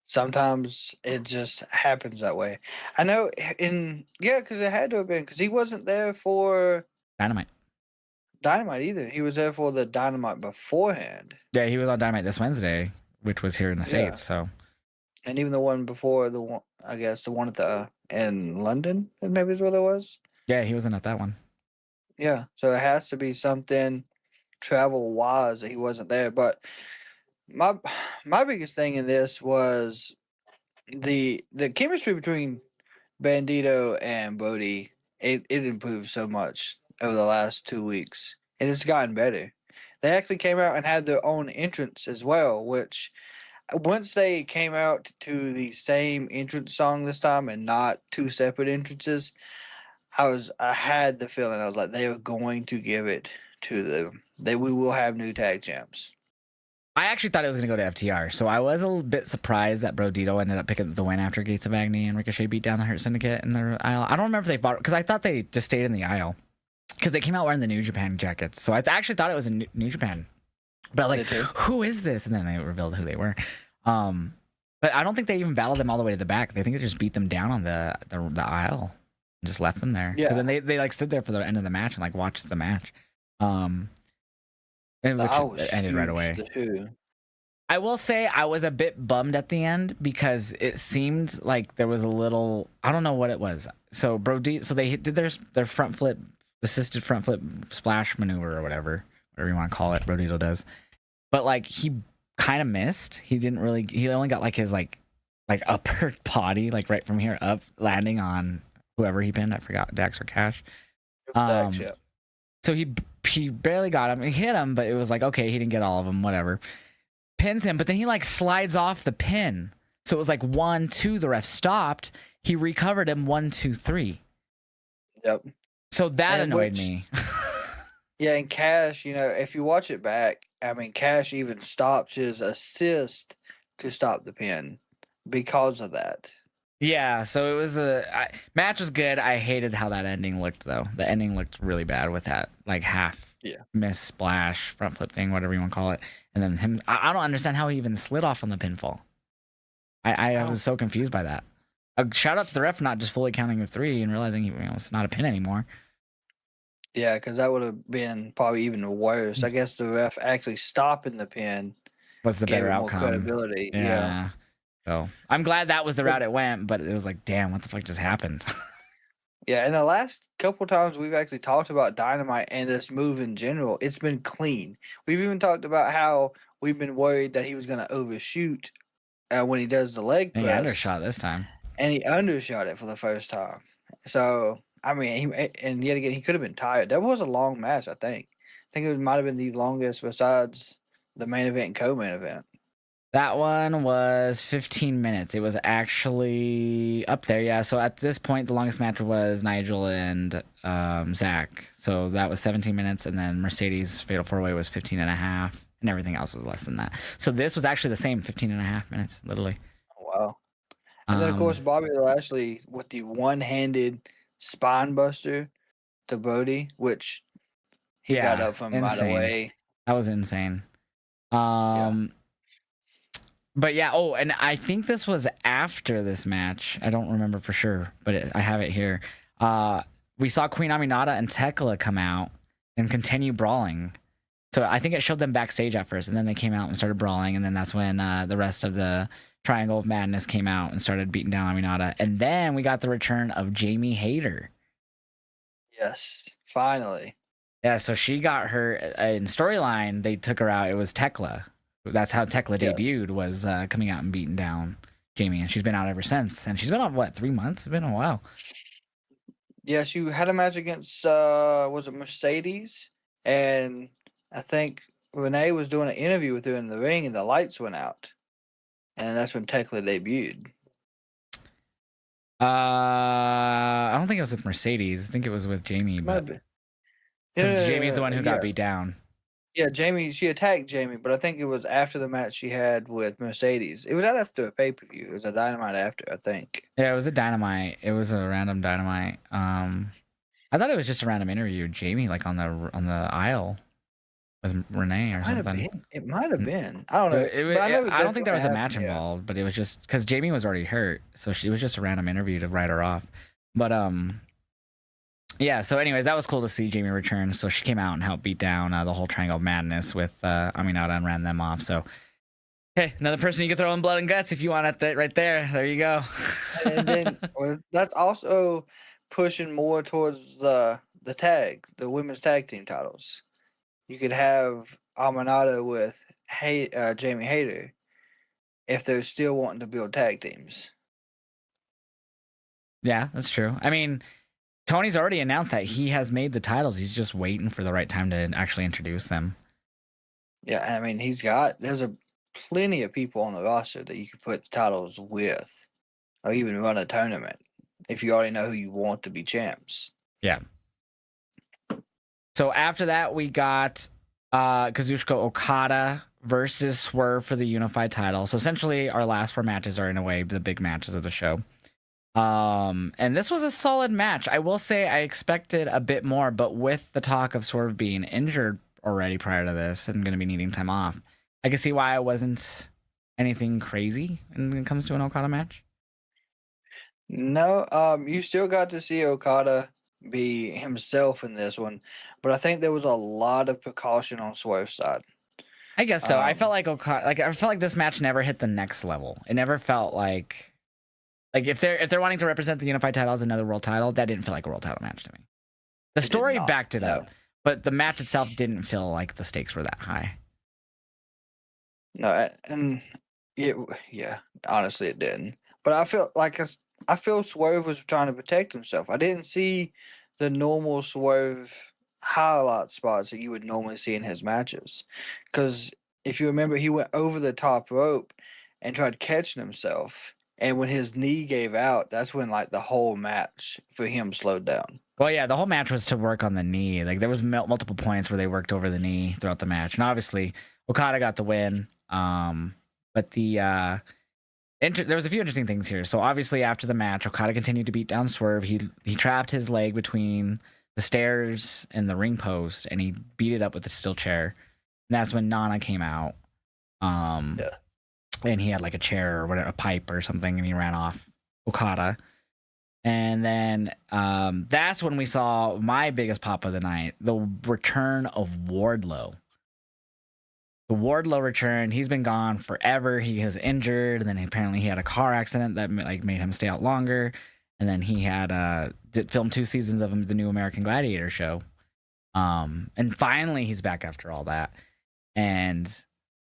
sometimes it just happens that way. I know because it had to have been because he wasn't there for Dynamite. Dynamite either. He was there for the Dynamite beforehand. Yeah, he was on Dynamite this Wednesday, which was here in the Yeah, States. So and even the one before the one, I guess the one at the in London, maybe is what it was. yeah, he wasn't at that one. Yeah, so it has to be something travel wise that he wasn't there. But my my biggest thing in this was the chemistry between Bandito and Bodie. It improved so much over the last 2 weeks, and it's gotten better. They actually came out and had their own entrance as well, which once they came out to the same entrance song this time and not two separate entrances, I had the feeling I was like they were going to give it to them. We will have new tag champs. I actually thought it was going to go to FTR, so I was a little bit surprised that Brodito ended up picking up the win after Gates of Agony and Ricochet beat down the Hurt Syndicate in the aisle. I don't remember if they fought, because I thought they just stayed in the aisle, because they came out wearing the New Japan jackets. So I actually thought it was a New Japan, but I was like, who is this? And then they revealed who they were. But I don't think they even battled them all the way to the back. They think they just beat them down on the aisle and just left them there. Yeah. Then they like stood there for the end of the match and like watched the match. And which it ended right away. I will say I was a bit bummed at the end because it seemed like there was a little, I don't know what it was. So they did their front flip, assisted front flip splash maneuver or whatever you want to call it. Brodito does, but like he kind of missed. He only got like his like upper body like right from here up landing on whoever he pinned. I forgot, Dax or Cash. So he barely got him. He hit him, but it was like, okay, he didn't get all of them, whatever. Pins him, but then he like slides off the pin. So it was like 1, 2, the ref stopped. He recovered him 1, 2, 3. Yep. So that annoyed me. Yeah, and Cash, if you watch it back, I mean, Cash even stopped his assist to stop the pin because of that. Yeah, so it was match was good. I hated how that ending looked though. The ending looked really bad with that like half miss splash, front flip thing, whatever you want to call it. And then him, I don't understand how he even slid off on the pinfall. I was so confused by that. Shout out to the ref for not just fully counting with 3 and realizing it's not a pin anymore. Yeah, because that would have been probably even worse. I guess the ref actually stopping the pin was the better outcome. More credibility. Yeah. So I'm glad that was the route it went, but it was like, damn, what the fuck just happened? Yeah, and the last couple times we've actually talked about Dynamite and this move in general, it's been clean. We've even talked about how we've been worried that he was going to overshoot when he does the leg press. He undershot this time. And he undershot it for the first time. So, I mean, and yet again, he could have been tired. That was a long match, I think. I think it might have been the longest besides the main event and co-main event. That one was 15 minutes. It was actually up there, yeah. So at this point, the longest match was Nigel and Zach. So that was 17 minutes, and then Mercedes Fatal 4-Way was 15 and a half, and everything else was less than that. So this was actually the same 15 and a half minutes, literally. Oh, wow. And then, of course, Bobby Lashley with the one-handed spine buster to Bodie, which he got up from right away. That was insane. But yeah, and I think this was after this match. I don't remember for sure, but I have it here. We saw Queen Aminata and Tekla come out and continue brawling. So I think it showed them backstage at first, and then they came out and started brawling, and then that's when the rest of the Triangle of Madness came out and started beating down Aminata. And then we got the return of Jamie Hayter. Yes, finally. Yeah, so she got her in storyline. They took her out. It was Tekla. That's how Tekla debuted, was coming out and beating down Jamie, and she's been out ever since. And she's been on, 3 months? It's been a while. Yeah, she had a match against, was it Mercedes? And I think Renee was doing an interview with her in the ring, and the lights went out. And that's when Tekla debuted. I don't think it was with Mercedes. I think it was with Jamie. But Jamie's the one who got beat down. Yeah, Jamie, she attacked Jamie, but I think it was after the match she had with Mercedes. It was after a pay-per-view. It was a Dynamite after, I think. Yeah, it was a Dynamite. It was a random Dynamite. I thought it was just a random interview with Jamie, like on the aisle with Renee or something. It might have been. I don't know. I don't think there was a match involved, but it was just because Jamie was already hurt, so it was just a random interview to write her off. But Yeah, so anyways, that was cool to see Jamie return. So she came out and helped beat down the whole Triangle of Madness with Aminata and ran them off. So hey, another person you can throw in blood and guts if you want it right there. There you go. And then that's also pushing more towards the women's tag team titles. You could have Amanado with Jamie Hayter if they're still wanting to build tag teams. Yeah, that's true. I mean, Tony's already announced that he has made the titles. He's just waiting for the right time to actually introduce them. Yeah, I mean there's a plenty of people on the roster that you could put the titles with, or even run a tournament if you already know who you want to be champs. Yeah. So after that, we got Kazuchika Okada versus Swerve for the unified title. So essentially, our last 4 matches are in a way the big matches of the show. And this was a solid match. I will say I expected a bit more, but with the talk of Swerve being injured already prior to this and going to be needing time off, I can see why it wasn't anything crazy when it comes to an Okada match. No, you still got to see Okada be himself in this one, but I think there was a lot of precaution on Swerve's side. I guess so. I felt Um, like I felt like this match never hit the next level. It never felt like if they're wanting to represent the unified title as another world title, that didn't feel like a world title match to me. The it did story not. backed it No, up, but the match itself didn't feel like the stakes were that high. no, and yeah, honestly, it didn't. But I feel Swerve was trying to protect himself. I didn't see the normal Swerve highlight spots that you would normally see in his matches, because if you remember, he went over the top rope and tried catching himself, and when his knee gave out, that's when like the whole match for him slowed down. Well, yeah, the whole match was to work on the knee. Like there was multiple points where they worked over the knee throughout the match, and obviously Okada got the win. But there was a few interesting things here. So obviously after the match, Okada continued to beat down Swerve. He trapped his leg between the stairs and the ring post, and he beat it up with a steel chair. And that's when Nana came out. Um, Yeah, and he had like a chair or whatever, a pipe or something, and he ran off Okada. And then that's when we saw my biggest pop of the night, the return of Wardlow. The Wardlow returned. He's been gone forever. He was injured, and then apparently he had a car accident that like made him stay out longer. And then he had filmed 2 seasons of the new American Gladiator show. And finally he's back after all that. And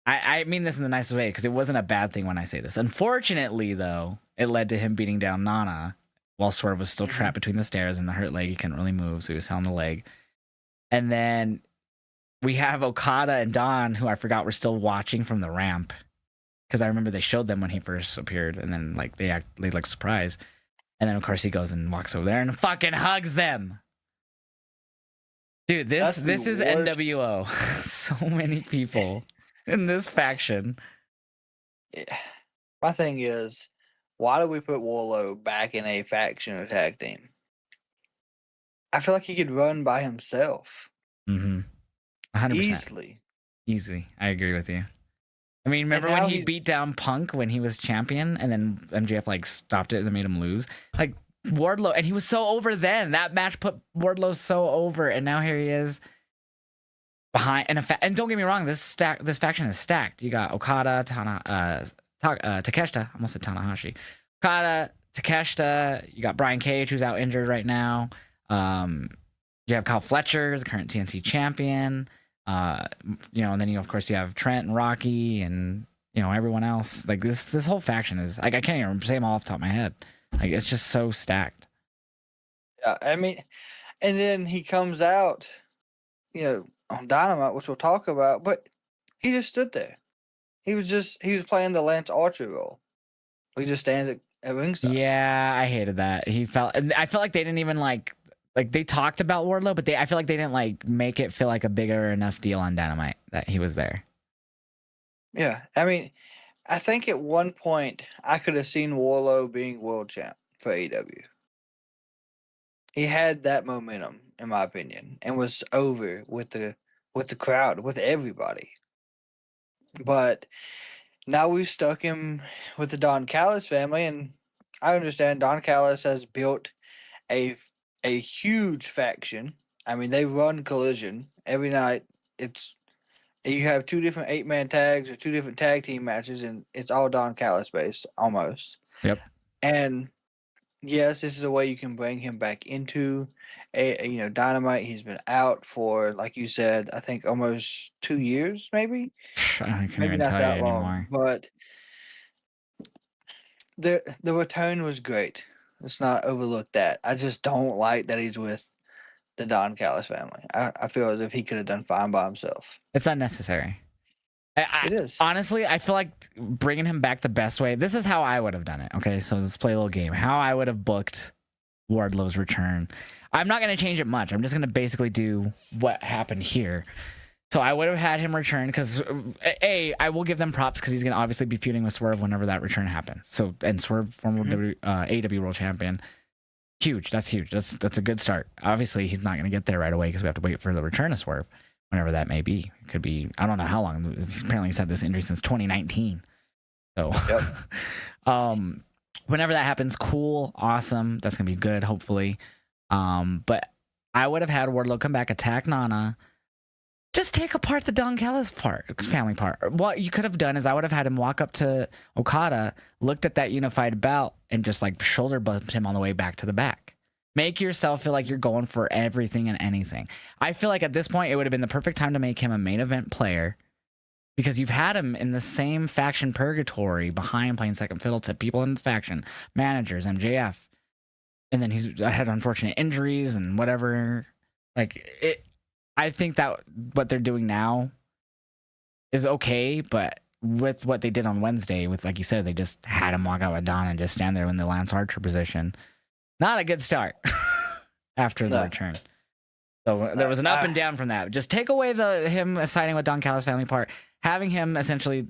I mean this in the nicest way because it wasn't a bad thing when I say this. Unfortunately, though, it led to him beating down Nana while Swerve was still hmm trapped between the stairs and the hurt leg. He couldn't really move, so he was selling the leg. And then we have Okada and Don, who I forgot were still watching from the ramp because I remember they showed them when he first appeared, and then like they look surprised. And then of course he goes and walks over there and fucking hugs them. Dude, this that's the this is worst. NWO. So many people in this faction. Yeah. My thing is, why do we put Warlow back in a faction or tag team? I feel like he could run by himself 100%. easily. Easy. I agree with you. I mean, And remember when now he he's beat down Punk when he was champion and then MJF like stopped it and made him lose? Like Wardlow, and he was so over then. That match put Wardlow so over, and now here he is behind. And don't get me wrong, this faction is stacked. You got Okada, Takeshita. I almost said Tanahashi. Okada, Takeshita. You got Brian Cage, who's out injured right now. Um, you have Kyle Fletcher, the current TNT champion. And then of course you have Trent and Rocky and everyone else. Like this whole faction is like I can't even say them all off the top of my head. Like it's just so stacked. yeah, I mean, and then he comes out, on Dynamite, which we'll talk about, but he just stood there. He was playing the Lance Archer role. He just stands at ringside. Yeah, I hated that. I felt like they didn't even like they talked about Wardlow, but I feel like they didn't like make it feel like a bigger enough deal on Dynamite that he was there. Yeah, I mean, I think at one point I could have seen Warlow being world champ for AEW. He had that momentum, in my opinion, and was over with the crowd, with everybody. But now we've stuck him with the Don Callis family, and I understand Don Callis has built a a huge faction. I mean, they run Collision every night. It's you have two different 8-man tags or two different tag team matches, and it's all Don Callis based almost. Yep. And yes, this is a way you can bring him back into a Dynamite. He's been out for, like you said, I think almost 2 years, maybe I can't maybe even not tell you that long. anymore. But the return was great. Let's not overlook that. I just don't like that he's with the Don Callis family. I feel as if he could have done fine by himself. It's unnecessary. It is. Honestly, I feel like bringing him back the best way. This is how I would have done it. Okay, so let's play a little game. How I would have booked Wardlow's return. I'm not going to change it much. I'm just going to basically do what happened here. So I would have had him return because I will give them props because he's going to obviously be feuding with Swerve whenever that return happens. So and Swerve, former AW World Champion, huge. That's huge. That's a good start. Obviously, he's not going to get there right away because we have to wait for the return of Swerve, whenever that may be. It could be, I don't know how long. Apparently, he's had this injury since 2019. So, Yep. Whenever that happens, cool, awesome. That's gonna be good, hopefully. But I would have had Wardlow come back, attack Nana, just take apart the Don Callis family part. What you could have done is I would have had him walk up to Okada, looked at that unified belt, and just like shoulder bumped him on the way back to the back. Make yourself feel like you're going for everything and anything. I feel like at this point it would have been the perfect time to make him a main event player because you've had him in the same faction purgatory behind playing second fiddle to people in the faction, managers, MJF. And then he's had unfortunate injuries and whatever. Like it, I think that what they're doing now is okay, but with what they did on Wednesday, with like you said, they just had him walk out with Don and just stand there in the Lance Archer position. Not a good start after the return. So there was an up and down from that. Just take away him siding with Don Callis family part, having him essentially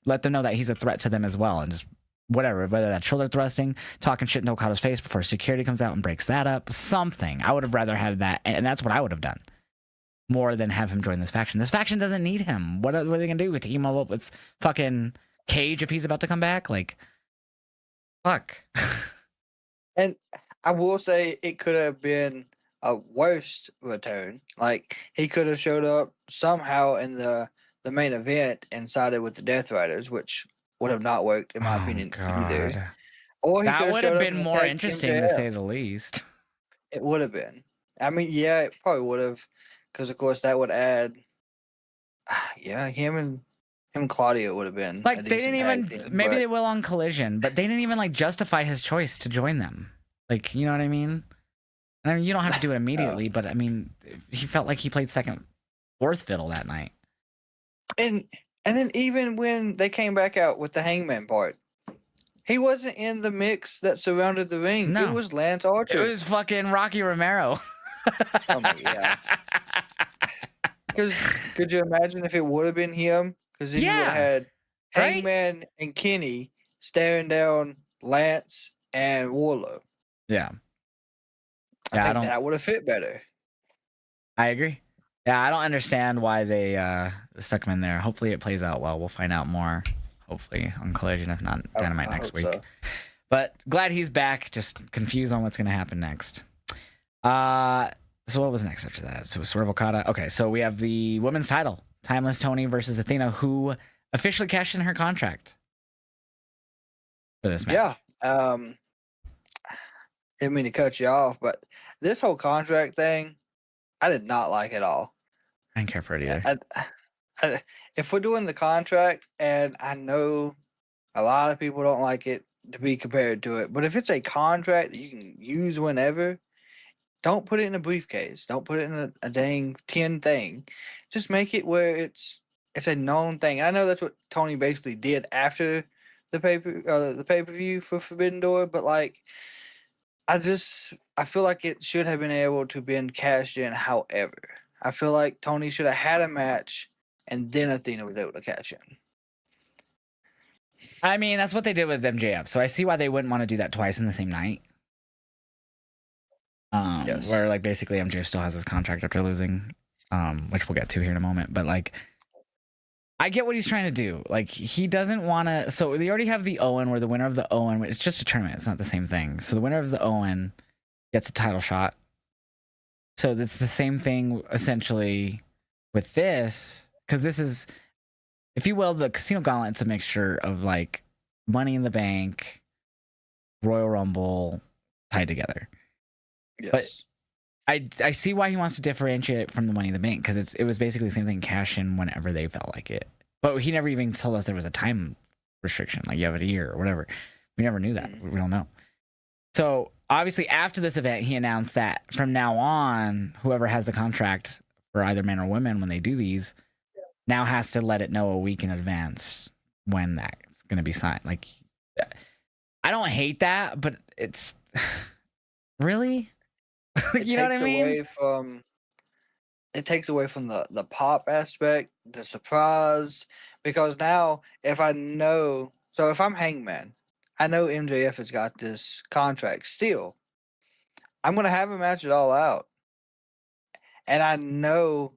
let them know that he's a threat to them as well, and just whatever, whether that's shoulder thrusting, talking shit in Okada's face before security comes out and breaks that up, something. I would have rather had that, and that's what I would have done, more than have him join this faction. This faction doesn't need him. What are they gonna do? Team him up with fucking Cage if he's about to come back? Like, fuck. And I will say it could have been a worse return. Like he could have showed up somehow in the main event and sided with the Death Riders, which would have not worked in my opinion either. Or he that would have been more interesting to say the least. It would have been. I mean, yeah, it probably would have, because of course that would add. Yeah, him and Claudio would have been like they didn't even. Maybe they will on Collision, but they didn't even like justify his choice to join them. Like, you know what I mean? I mean, you don't have to do it immediately, but I mean, he felt like he played second, fourth fiddle that night. And then even when they came back out with the Hangman part, he wasn't in the mix that surrounded the ring. No. It was Lance Archer. It was fucking Rocky Romero. Oh my god. Because could you imagine if it would have been him? Because then you would have had Hangman and Kenny staring down Lance and Wardlow. Yeah. I think that would have fit better. I agree. Yeah, I don't understand why they stuck him in there. Hopefully it plays out well. We'll find out more, hopefully, on Collision, if not Dynamite next week. So. But glad he's back. Just confused on what's going to happen next. So what was next after that? So Swerve Okada. Okay, so we have the women's title. Timeless Toni versus Athena, who officially cashed in her contract for this match. Yeah. Didn't mean to cut you off, but this whole contract thing, I did not like at all. I didn't care for it either. If we're doing the contract, and I know a lot of people don't like it to be compared to it, but if it's a contract that you can use whenever, don't put it in a briefcase. Don't put it in a dang tin thing. Just make it where it's a known thing. I know that's what Tony basically did after the pay-per-view for Forbidden Door, but like, I feel like it should have been able to been cashed in. However, I feel like Tony should have had a match and then Athena was able to cash in. I mean, that's what they did with MJF. So I see why they wouldn't want to do that twice in the same night. Yes. Where like basically MJF still has his contract after losing, which we'll get to here in a moment. But like, I get what he's trying to do. Like, he doesn't want to. So they already have the Owen, where the winner of the Owen, it's just a tournament. It's not the same thing. So the winner of the Owen gets a title shot So it's the same thing essentially with this, because this is, if you will, the Casino Gauntlet's a mixture of like Money in the Bank, Royal Rumble tied together. But Yes. I see why he wants to differentiate from the Money in the Bank, because it was basically the same thing, cash in whenever they felt like it. But he never even told us there was a time restriction, like you have a year or whatever. We never knew that. We don't know. So obviously after this event, he announced that from now on, whoever has the contract for either men or women when they do these now has to let it know a week in advance when that's going to be signed. Like, I don't hate that, but it's really, It you know what I takes mean? away from the pop aspect, the surprise, because now if I know, so if I'm Hangman, I know MJF has got this contract still. I'm gonna have a match it all out, and I know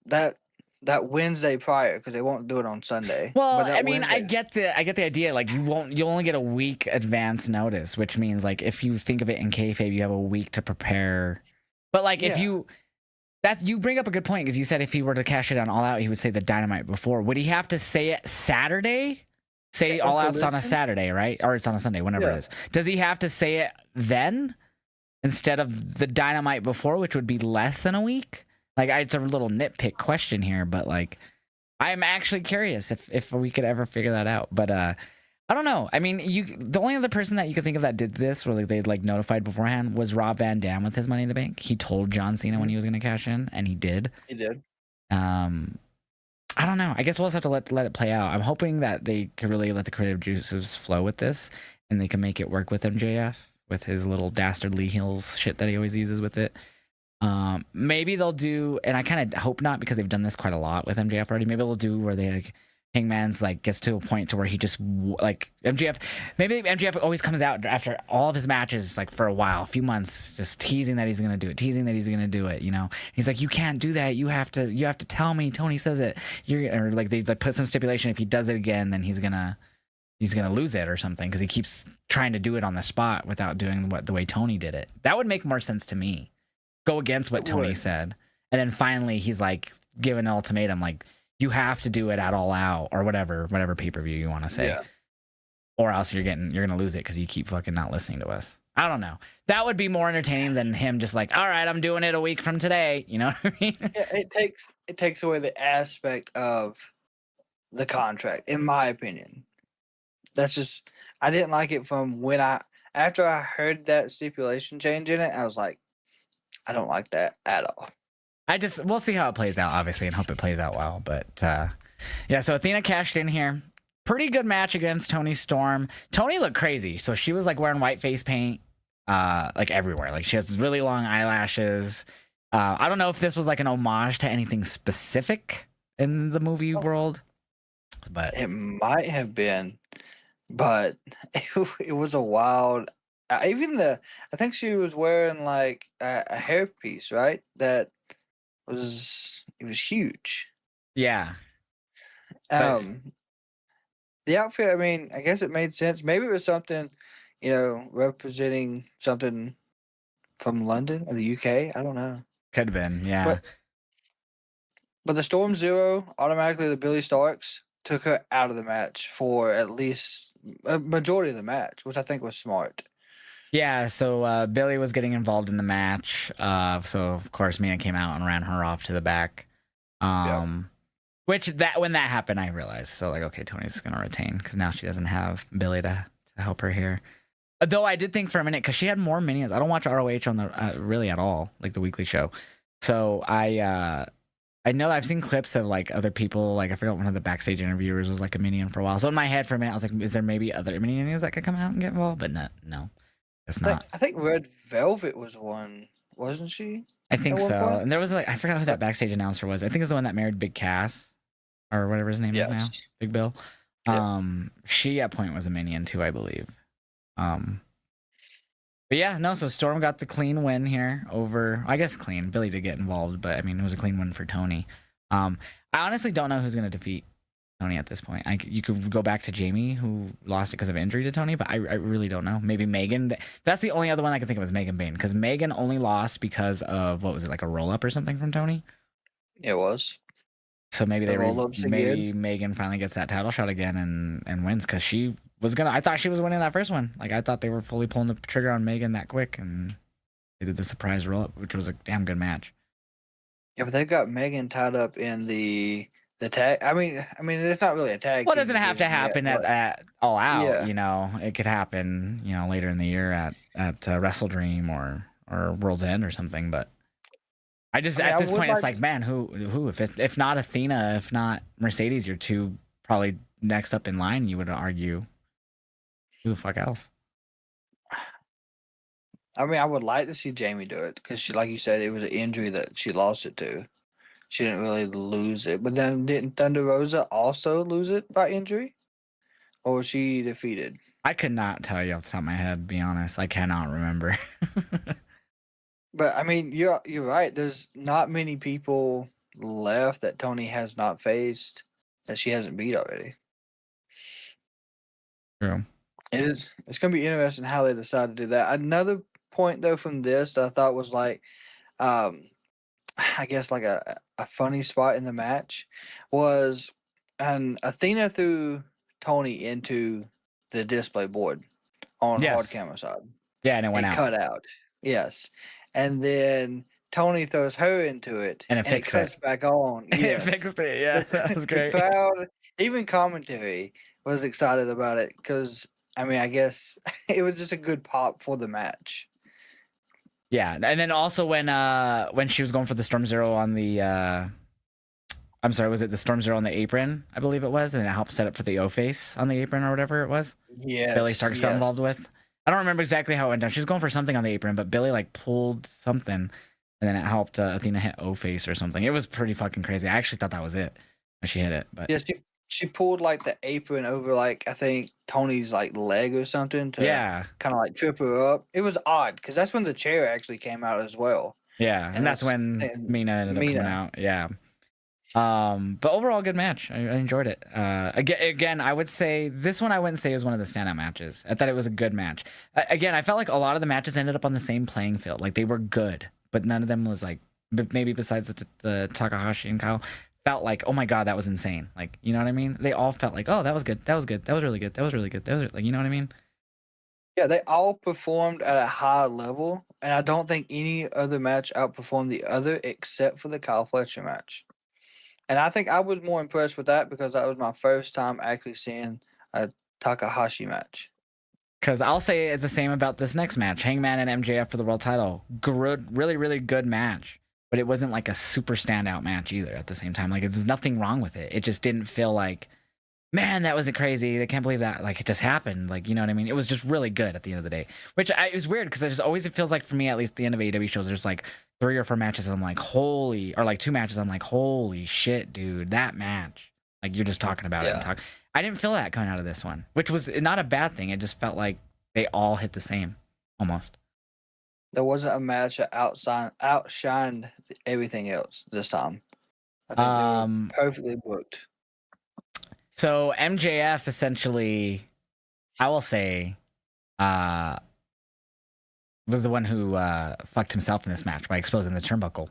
that that Wednesday prior because they won't do it on Sunday, but Well, I that mean, Wednesday, I get the idea. Like, you'll only get a week advance notice, which means like if you think of it in kayfabe, you have a week to prepare. But like if yeah, you bring up a good point, because you said if he were to cash it on All Out, he would say the Dynamite before. Would he have to say it Saturday? Say on All Out's on a Collision, Saturday, right? Or it's on a Sunday, whenever it yeah, is. Does he have to say it then instead of the Dynamite before, which would be less than a week? Like, it's a little nitpick question here, but like, I'm actually curious if we could ever figure that out. But I don't know. I mean, the only other person that you could think of that did this, or like they like notified beforehand, was Rob Van Dam with his Money in the Bank. He told John Cena when mhm, he was going to cash in, and he did. he did. Um, I don't know. I guess we'll just have to let it play out. I'm hoping that they could really let the creative juices flow with this, and they can make it work with MJF with his little dastardly heels shit that he always uses with it. Maybe they'll do, and I kind of hope not, because they've done this quite a lot with MJF already. Maybe they'll do where they like Hangman's like gets to a point to where he just like MJF. Maybe MJF always comes out after all of his matches, like for a while, a few months, just teasing that he's gonna do it, teasing that he's gonna do it. You know, he's like, you can't do that. You have to tell me. Tony says it. You're or like they like put some stipulation. If he does it again, then he's gonna lose it or something, because he keeps trying to do it on the spot without doing the way Tony did it. That would make more sense to me. Go against what It Tony would, said. And then finally he's like given an ultimatum, like, you have to do it at All Out or whatever pay-per-view you want to say. yeah. Or else you're gonna lose it because you keep fucking not listening to us. I don't know. That would be more entertaining than him just like, all right, I'm doing it a week from today. You know what I mean? Yeah, it takes away the aspect of the contract, in my opinion. That's just I didn't like it from when I after I heard that stipulation change in it, I was like, I don't like that at all. We'll see how it plays out, obviously, and hope it plays out well. But yeah, so Athena cashed in here. Pretty good match against Tony Storm. Tony looked crazy. So she was like wearing white face paint, like everywhere. Like she has really long eyelashes. I don't know if this was like an homage to anything specific in the movie world, but It might have been, but it was a wild. Even I think she was wearing like a hairpiece, right? That it was huge. yeah. But Um, the outfit, I mean, I guess it made sense. Maybe it was something, representing something from London or the UK. I don't know. could have been, yeah. But the Storm Zero, automatically the Billy Starks took her out of the match for at least a majority of the match, which I think was smart. Yeah, so Billy was getting involved in the match. So of course Mina came out and ran her off to the back. Yeah. Which that when that happened, I realized. So like, okay, Tony's gonna retain because now she doesn't have Billy to help her here. Though I did think for a minute, because she had more minions. I don't watch ROH on the really at all, like the weekly show. So I know I've seen clips of like other people. Like I forgot one of the backstage interviewers was like a minion for a while. So in my head for a minute, I was like, is there maybe other minions that could come out and get involved? But no, it's not. I think Red Velvet was one, wasn't she? I At think one so. point? And there was like I forgot who that backstage announcer was. I think it's the one that married Big Cass or whatever his name is Yes. now, Big Bill. Yeah. She at point was a minion too, I believe. Um, but yeah, no. So Storm got the clean win here over. I guess clean. Billy did get involved, but I mean it was a clean win for Tony. I honestly don't know who's gonna defeat Tony at this point. You could go back to Jamie, who lost it because of injury to Tony, but I really don't know. Maybe Megan. That's the only other one I can think of is Megan Bain, because Megan only lost because of what was it, like a roll up or something from Tony. It was So maybe the roll ups again. maybe Megan finally gets that title shot again and wins, because she was gonna. I thought she was winning that first one. Like I thought they were fully pulling the trigger on Megan that quick, and they did the surprise roll up, which was a damn good match. Yeah, but they got Megan tied up in the tag. I mean, it's not really a tag Well, it team doesn't have to division yet, happen but at All Out. yeah. You know, it could happen. You know, later in the year at Wrestle Dream or World's End or something. But I just I mean, at I this would point, it's like like, man, who if not Athena, if not Mercedes, you're two probably next up in line. You would argue, who the fuck else? I mean, I would like to see Jamie do it because she, like you said, it was an injury that she lost it to. She didn't really lose it, but then didn't Thunder Rosa also lose it by injury, or was she defeated? I could not tell you off the top of my head. Be honest, I cannot remember. But I mean, you're right. There's not many people left that Tony has not faced that she hasn't beat already. True. It's gonna be interesting how they decide to do that. Another point though from this that I thought was like um I guess like a funny spot in the match was and Athena threw Tony into the display board on hard Yes. camera side. Yeah, and it went It out, cut out. Yes. And then Tony throws her into it and it and it fixed it. cuts back on. It Yes. fixed it. Yeah, The, that was the great. crowd, even commentary, was excited about it because, I mean, I guess it was just a good pop for the match. Yeah, and then also when she was going for the Storm Zero on the I'm sorry, was it the Storm Zero on the apron? I believe it was, and it helped set up for the O face on the apron or whatever it was. Billy Yes, Starks got yes. involved with. I don't remember exactly how it went down. She was going for something on the apron, but Billy like pulled something, and then it helped Athena hit O face or something. It was pretty fucking crazy. I actually thought that was it when she hit it, but Yes, she pulled like the apron over like I think Tony's like leg or something to yeah, kind of like trip her up. It was odd because that's when the chair actually came out as well. yeah, And and that's that's when and Mina ended up coming Mina. out. Yeah. But overall, good match. I enjoyed it. Again, I would say this one I wouldn't say is one of the standout matches. I thought it was a good match. Again, I felt like a lot of the matches ended up on the same playing field. Like they were good, but none of them was like, but maybe besides the Takahashi and Kyle, felt like, oh my god, that was insane. Like, you know what I mean? They all felt like, oh, that was good. That was good. That was really good. That was really good. That was like, you know what I mean? Yeah, they all performed at a high level, and I don't think any other match outperformed the other except for the Kyle Fletcher match. And I think I was more impressed with that because that was my first time actually seeing a Takahashi match. Because I'll say the same about this next match, Hangman and MJF for the world title. Good, really, really good match, but it wasn't like a super standout match either. At the same time, like there's nothing wrong with it. It just didn't feel like, man, that was crazy. I can't believe that. Like it just happened. Like you know what I mean? It was just really good at the end of the day. It was weird because it feels like for me at least the end of AEW shows there's like 3 or 4 matches and I'm like holy, or like 2 matches I'm like holy shit, dude, that match. Like you're just talking about it and Yeah. talk. I didn't feel that coming out of this one, which was not a bad thing. It just felt like they all hit the same almost. There wasn't a match that outshined everything else this time. I think they were Um, perfectly booked. so MJF essentially, I will say, uh, was the one who fucked himself in this match by exposing the turnbuckle.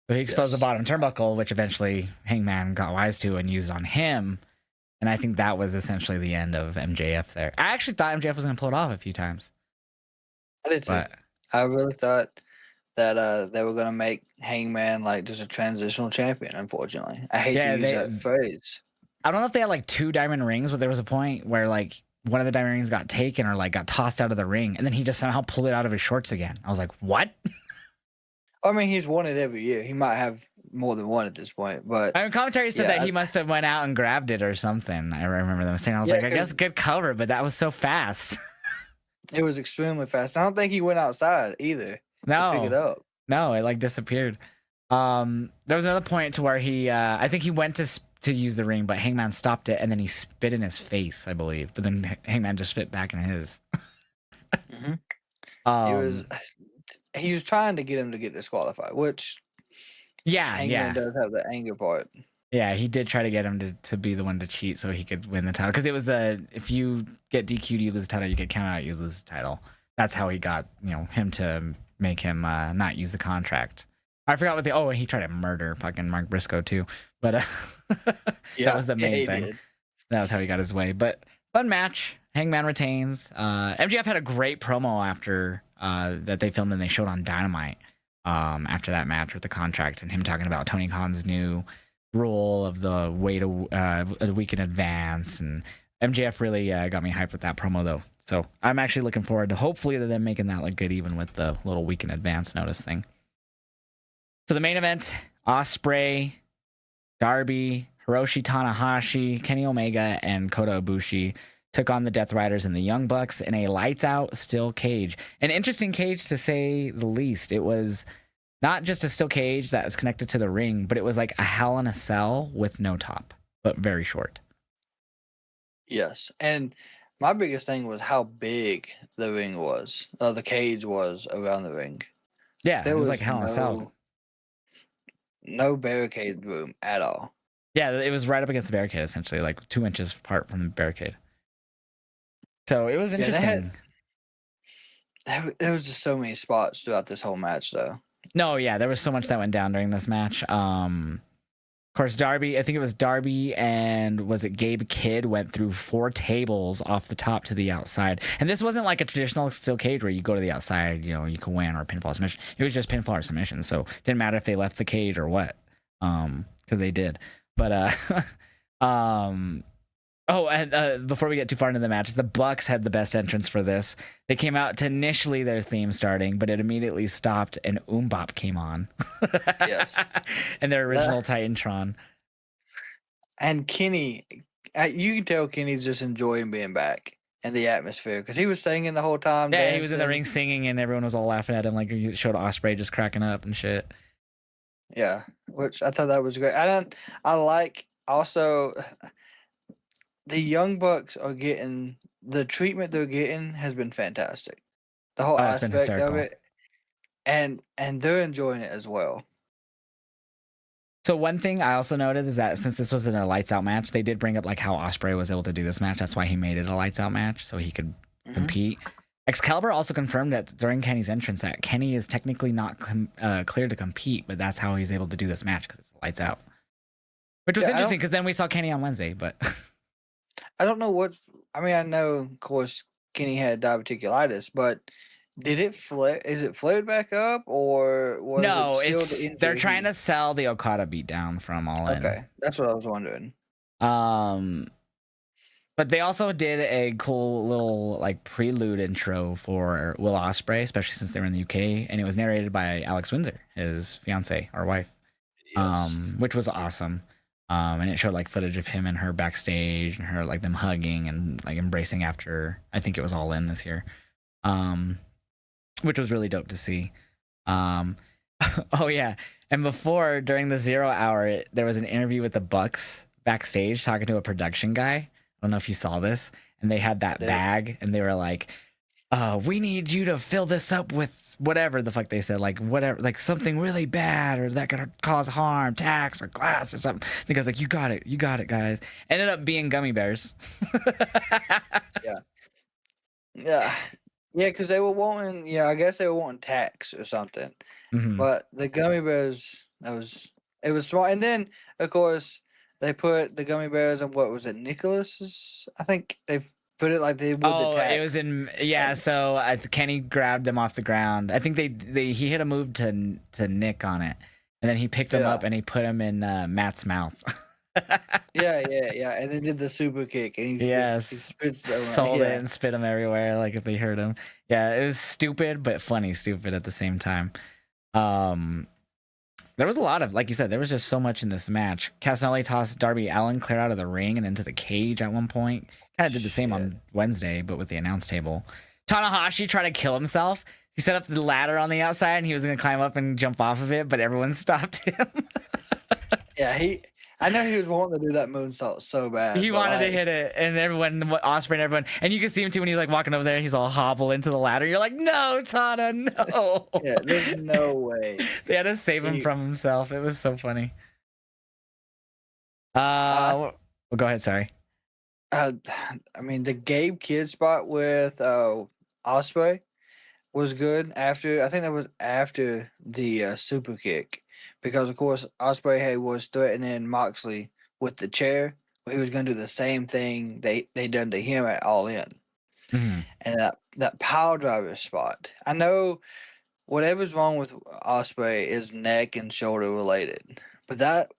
So he exposed the Yes. bottom turnbuckle, which eventually Hangman got wise to and used on him. And I think that was essentially the end of MJF there. I actually thought MJF was going to pull it off a few times. I did too. But I really thought that they were gonna make Hangman like just a transitional champion. Unfortunately, I hate to yeah, use that phrase. I don't know if they had like 2 diamond rings, but there was a point where like one of the diamond rings got taken or like got tossed out of the ring. And then he just somehow pulled it out of his shorts again. I was like, what? I mean, he's won it every year. He might have more than one at this point, but I mean, commentary said yeah, that he must have went out and grabbed it or something. I remember them saying, I was yeah, like, I guess 'cause good cover, but that was so fast. it was extremely fast. I don't think he went outside either to pick it No, up. no, it like disappeared. There was another point to where he, I think he went to use the ring, but Hangman stopped it and then he spit in his face, I believe. But then Hangman just spit back in his. hmm He was Um, he was trying to get him to get disqualified, which yeah, Hangman yeah. does have the anger part. Yeah, he did try to get him to be the one to cheat so he could win the title. Because it was if you get DQ'd, you lose the title. You get counted out, you lose the title. That's how he got him to make him not use the contract. I forgot what and he tried to murder fucking Mark Briscoe too. But that Yeah, was the yeah, main he thing. did. That was how he got his way. But fun match. Hangman retains. MJF had a great promo after that they filmed and they showed on Dynamite after that match with the contract and him talking about Tony Khan's new rule of the wait a week in advance. And MJF really got me hyped with that promo though. So I'm actually looking forward to hopefully to them making that look good even with the little week in advance notice thing. So the main event, Ospreay, Darby, Hiroshi Tanahashi, Kenny Omega, and Kota Ibushi took on the Death Riders and the Young Bucks in a lights-out steel cage. An interesting cage, to say the least. It was not just a steel cage that was connected to the ring, but it was like a Hell in a Cell with no top, but very short. Yes, and my biggest thing was how big the ring was, the cage was around the ring. Yeah, it There was like was Hell in a Cell. no barricade room at all. Yeah, it was right up against the barricade, essentially, like 2 inches apart from the barricade. So it was Yeah, interesting. there was just so many spots throughout this whole match, though. No, yeah, there was so much that went down during this match. Of course, Darby, I think it was Darby and was it Gabe Kidd went through 4 tables off the top to the outside. And this wasn't like a traditional steel cage where you go to the outside, you can win or pinfall submission. It was just pinfall or submission. So it didn't matter if they left the cage or what. Because they did. But and before we get too far into the match, the Bucks had the best entrance for this. They came out to initially their theme starting, but it immediately stopped and Bop came on. Yes. And their original Titantron. And Kenny, you can tell Kenny's just enjoying being back and the atmosphere because he was singing the whole time. Yeah, dancing. he was in the ring singing, and everyone was all laughing at him. Like he showed Ospreay just cracking up and shit. Yeah, which I thought that was great. I like also the Young Bucks are getting the treatment they're getting has been fantastic. The whole It's been aspect of hysterical. it, and they're enjoying it as well. So one thing I also noted is that since this wasn't a lights out match, they did bring up like how Ospreay was able to do this match. That's why he made it a lights out match so he could compete. Excalibur also confirmed that during Kenny's entrance that Kenny is technically not cleared to compete, but that's how he's able to do this match because it's lights out. Which was interesting because then we saw Kenny on Wednesday, but I don't know what. I mean, I know, of course, Kenny had diverticulitis, but did it flare? Is it flared back up, or was no, it still the injury? They're trying to sell the Okada beatdown from All In. Okay, that's what I was wondering. But they also did a cool little like prelude intro for Will Ospreay, especially since they were in the UK, and it was narrated by Alex Windsor, his fiance or wife, which was awesome. And it showed like footage of him and her backstage and her like them hugging and like embracing after I think it was All In this year, which was really dope to see. Oh yeah, and before during the 0 hour, there was an interview with the Bucks backstage talking to a production guy. I don't know if you saw this, and they had that bag, and they were like, "We need you to fill this up with whatever the fuck they said, like whatever, like something really bad or that could cause harm, tax or glass or something." The guy's like, you got it, guys." Ended up being gummy bears. Yeah, because they were wanting. Yeah, I guess they were wanting tax or something. But the gummy bears, it was smart. And then of course they put the gummy bears on what was it, Nicholas's? I think they put it like they would the tax. It was in So Kenny grabbed them off the ground. I think he hit a move to Nick on it, and then he picked him up and he put him in Matt's mouth. yeah, and then did the super kick, and he spits them. Sold it and spit them everywhere, like if they hurt him. Yeah, it was stupid but funny, stupid at the same time. There was a lot of, like you said, there was just so much in this match. Casanelli tossed Darby Allin clear out of the ring and into the cage at one point. Kind of did the same on Wednesday, but with the announce table. Tanahashi tried to kill himself. He set up the ladder on the outside, and he was going to climb up and jump off of it, but everyone stopped him. Yeah, I know he was wanting to do that moonsault so bad. He wanted to hit it, and Ospreay and everyone, and you can see him too when he's like walking over there. He's all hobble into the ladder. You're like, no, Tana, no. Yeah, there's no way. They had to save him from himself. It was so funny. I Well, go ahead. Sorry. uh, I mean the Gabe Kidd spot with Osprey was good after. I think that was after the super kick, because of course Osprey was threatening Moxley with the chair. He was going to do the same thing they done to him at All In, Mhm. and that power driver spot. I know whatever's wrong with Osprey is neck and shoulder related, but that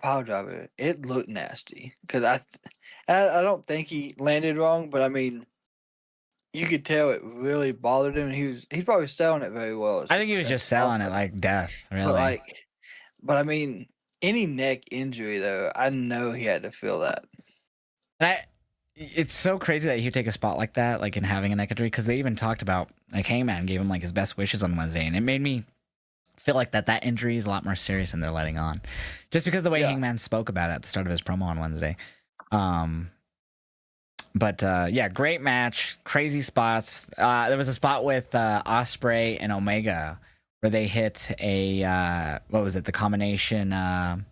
power driver, it looked nasty because I don't think he landed wrong, but I mean you could tell it really bothered him. And he's probably selling it very well I think he was as just selling it Osprey, like death, but really. I mean any neck injury though, I know he had to feel that. And it's so crazy that he would take a spot like that, like in having a neck injury, because they even talked about like Hangman gave him like his best wishes on Wednesday, and it made me feel like that injury is a lot more serious than they're letting on, just because the way Yeah, Hangman spoke about it at the start of his promo on Wednesday. Um, but yeah, great match, crazy spots. There was a spot with Osprey and Omega where they hit a what was it? The combination. Oh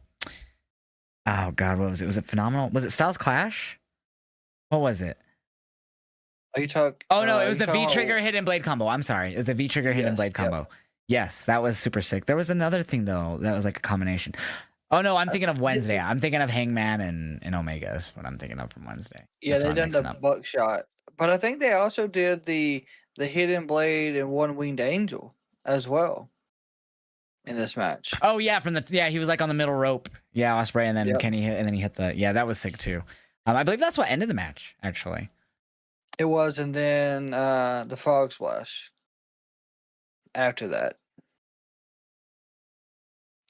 God, what was it? Was it phenomenal? Was it Styles Clash? What was it? Oh no, it are was you the talking V about? trigger hidden blade combo. I'm sorry, it was the V trigger hidden Yes, blade yep. combo. Yes, that was super sick. There was another thing though that was like a combination. Oh no, I'm thinking of Wednesday. I'm thinking of Hangman and Omega is what I'm thinking of from Wednesday. Yeah, That's what they I'm done mixing the up. buckshot, but I think they also did the hidden blade and one winged angel as well in this match. Oh yeah, from the he was like on the middle rope. Yeah, Osprey and then Yep, Kenny hit and then he hit the that was sick too. I believe that's what ended the match actually. it was, and then the frog splash after that.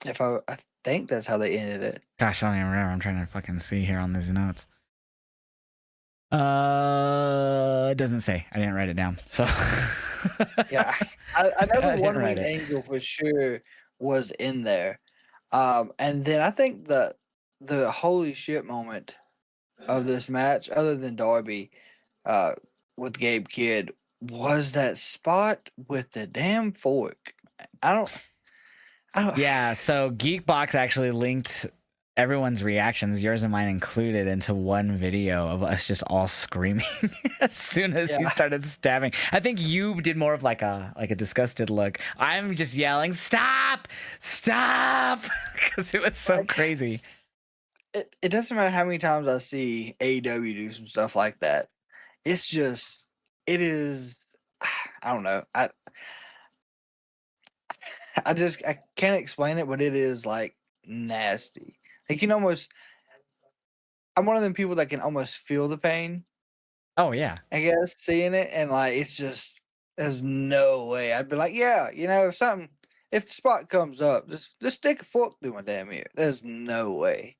If I think that's how they ended it. Gosh, I don't even remember. I'm trying to fucking see here on these notes. It doesn't say. I didn't write it down. So Yeah, I know the I didn't one write winged it. angel for sure was in there, and then I think the holy shit moment of this match, other than Darby, uh, with Gabe Kidd, was that spot with the damn fork. I don't, I don't. Yeah, so Geekbox actually linked everyone's reactions, yours and mine included, into one video of us just all screaming as soon as he Yeah, started stabbing. I think you did more of like a disgusted look. I'm just yelling, "Stop! Stop!" because it was so like crazy. it doesn't matter how many times I see AEW do some stuff like that. It's just, it is. I don't know. I can't explain it, but it is like nasty. Like you can almost. I'm one of them people that can almost feel the pain. Oh yeah. I guess seeing it, and like it's just there's no way. I'd be like, yeah, if the spot comes up, just stick a fork through my damn ear. There's no way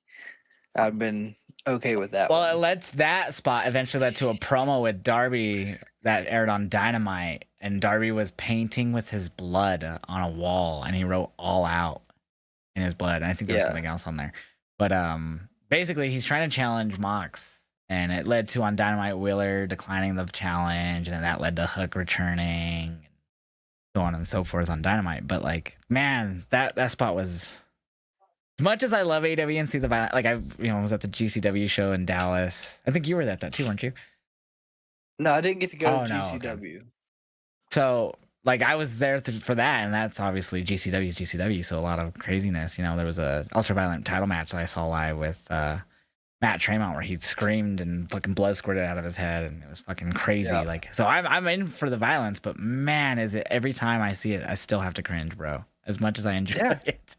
I've been okay with that Well, it one. lets that spot eventually led to a promo with Darby that aired on Dynamite, and Darby was painting with his blood on a wall, and he wrote "all out" in his blood. And I think there was Yeah, something else on there, but basically he's trying to challenge Mox, and it led to on Dynamite Wheeler declining the challenge, and then that led to Hook returning, and so on and so forth on Dynamite. But like, man, that spot was. As much as I love AEW and see the violence, like I, was at the GCW show in Dallas. I think you were at that too, weren't you? no, I didn't get to go to Oh no, okay. GCW. So like I was there for that, and that's obviously GCW's GCW, so a lot of craziness. There was a ultra-violent title match that I saw live with Matt Tremont where he screamed and fucking blood squirted out of his head, and it was fucking crazy. Yeah, Like, so I'm in for the violence, but man, is it every time I see it, I still have to cringe, bro. As much as I enjoy yeah, it.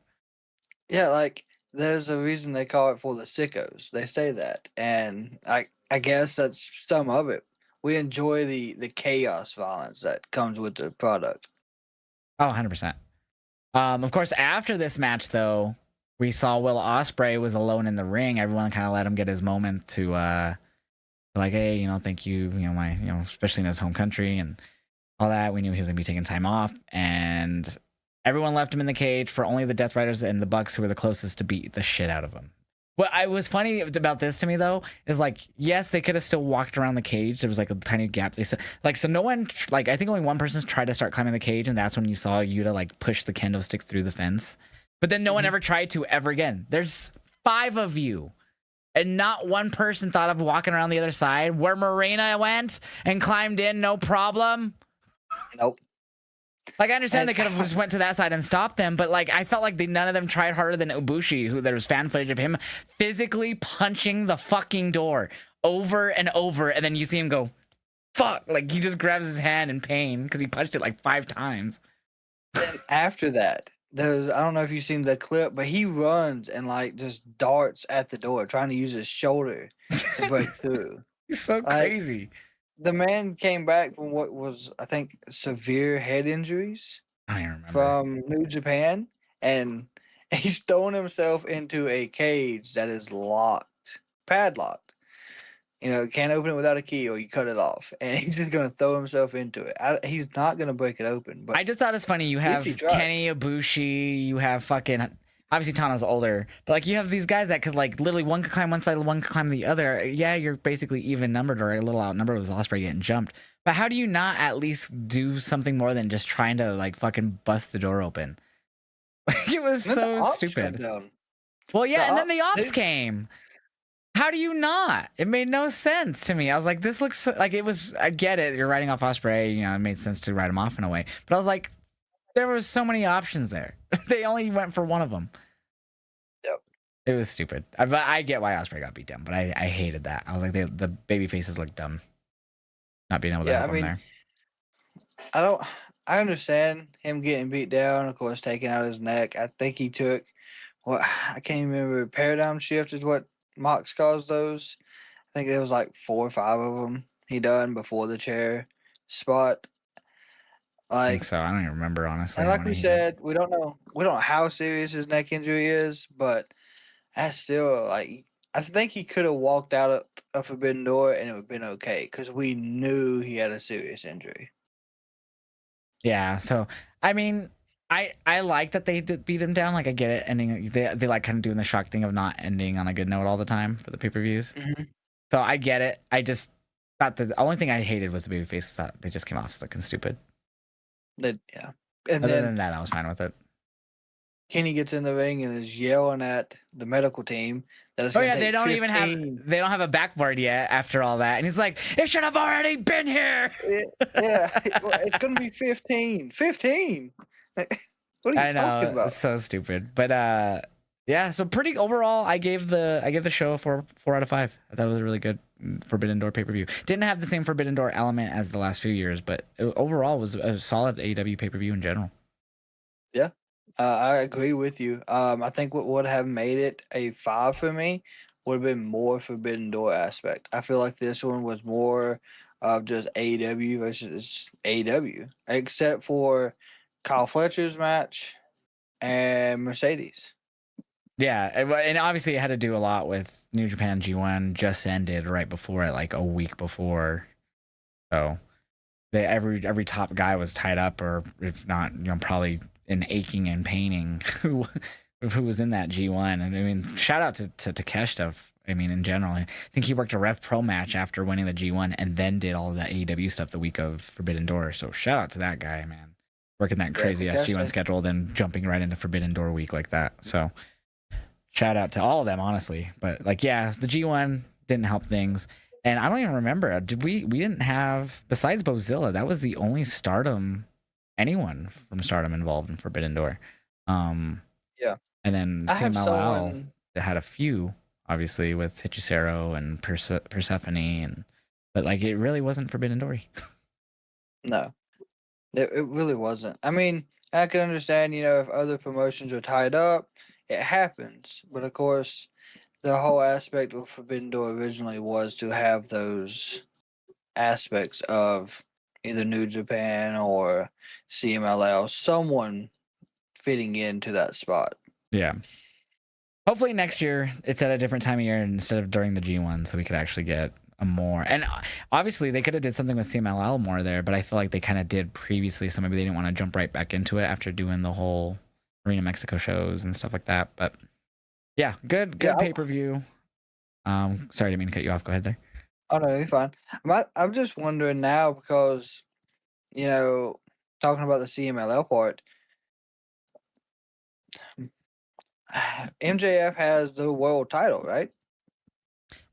yeah. Like there's a reason they call it for the sickos. They say that, and I guess that's some of it. We enjoy the chaos violence that comes with the product. Oh, 100%. Of course, after this match, though, we saw Will Ospreay was alone in the ring. Everyone kind of let him get his moment to, like, hey, thank you, especially in his home country and all that. We knew he was going to be taking time off. And everyone left him in the cage for only the Death Riders and the Bucks, who were the closest to beat the shit out of him. What I was funny about this to me though is like, yes, they could have still walked around the cage. There was like a tiny gap. They said like, so no one like I think only one person tried to start climbing the cage, and that's when you saw Yuta like push the kendo stick through the fence. But then no one Mhm. ever tried to ever again. There's 5 of you. and not one person thought of walking around the other side where Marina went and climbed in, no problem. Nope. Like, I understand And they could have just went to that side and stopped them, but like I felt like none of them tried harder than Ibushi, who there was fan footage of him physically punching the fucking door over and over, and then you see him go, fuck, like he just grabs his hand in pain because he punched it like 5 times. then after that, there's I don't know if you've seen the clip, but he runs and like just darts at the door, trying to use his shoulder to break through. He's so Like crazy. the man came back from what was, I think, severe head injuries I don't even remember. from New Japan, and he's thrown himself into a cage that is locked, padlocked. You know, can't open it without a key, or you cut it off, and he's just gonna throw himself into it. He's not gonna break it open, but I just thought it's funny. You at least he have tried. Kenny Ibushi, you have fucking obviously Tano's older, but like you have these guys that could like literally one could climb one side, one could climb the other. Yeah, you're basically even numbered or a little outnumbered with Ospreay getting jumped. But how do you not at least do something more than just trying to like fucking bust the door open? Like it was And then the so ops come stupid. down. Well, The yeah, and then the ops, ops they came. How do you not? It made no sense to me. I was like, this looks like it was. I get it. You're writing off Ospreay. You know, it made sense to write him off in a way. But I was like, there was so many options there. They only went for one of them. Yep. It was stupid. But I get why Ospreay got beat down. But I hated that. I was like, the baby faces look dumb. Not being able to Yeah, I help him mean, there. I don't. I understand him getting beat down. Of course, taking out his neck. I think he took what I can't even remember. Paradigm shift is what Mox calls those. I think there was like 4 or 5 of them he done before the chair spot. I think Like, so. I don't even remember honestly and how like many we he did. said, we don't know how serious his neck injury is, but that's still like I think he could have walked out of a forbidden door and it would have been okay because we knew he had a serious injury. Yeah. So I mean, I like that they did beat him down. Like I get it. Ending they like kind of doing the shock thing of not ending on a good note all the time for the pay per views. Mm-hmm. So I get it. I just thought the only thing I hated was the babyface. Thought they just came off looking stupid. Yeah, and Other then than that, I was fine with it. Kenny gets in the ring and is yelling at the medical team that it's Oh going yeah, to they take don't even have 15. they don't have a backboard yet after all that, and he's like, "It should have already been here." Yeah, well, it's going to be 15. 15. What are you I talking know, about? it's so stupid, but yeah. So pretty overall, I gave the show a 4 out of 5. I thought it was a really good Forbidden Door pay per view. Didn't have the same Forbidden Door element as the last few years, but overall was a solid AEW pay per view in general. Yeah, I agree with you. I think what would have made it a 5 for me would have been more Forbidden Door aspect. I feel like this one was more of just AEW versus AEW, except for Kyle Fletcher's match and Mercedes. Yeah, and obviously it had to do a lot with New Japan G1 just ended right before it, like a week before. So they every top guy was tied up, or if not, probably in aching and paining who was in that G1. And I mean, shout out to Takeshita. I mean, in general, I think he worked a Rev Pro match after winning the G1, and then did all of that AEW stuff the week of Forbidden Door. So shout out to that guy, man, working that Yeah, crazy ass G1 Takeshita. schedule, then jumping right into Forbidden Door week like that. So shout out to all of them, honestly. But like, yeah, the G1 didn't help things. And I don't even remember. Did we didn't have, besides Bozilla, that was the only Stardom, anyone from Stardom involved in Forbidden Door. Um, Yeah, and then I have CMLL someone. that had a few, obviously with Hichisero and Persephone, and but like it really wasn't Forbidden Door. No, it really wasn't. I mean, I can understand, if other promotions are tied up, it happens. But of course, the whole aspect of Forbidden Door originally was to have those aspects of either New Japan or CMLL, someone fitting into that spot. Yeah. Hopefully next year it's at a different time of year instead of during the G1, so we could actually get a more. And obviously they could have did something with CMLL more there, but I feel like they kind of did previously, so maybe they didn't want to jump right back into it after doing the whole Arena Mexico shows and stuff like that. But yeah, good Yeah, pay per view. Sorry, I didn't mean to cut you off. Go ahead there. oh no, you're fine. I'm just wondering now because you know, talking about the CMLL part, MJF has the world title, right?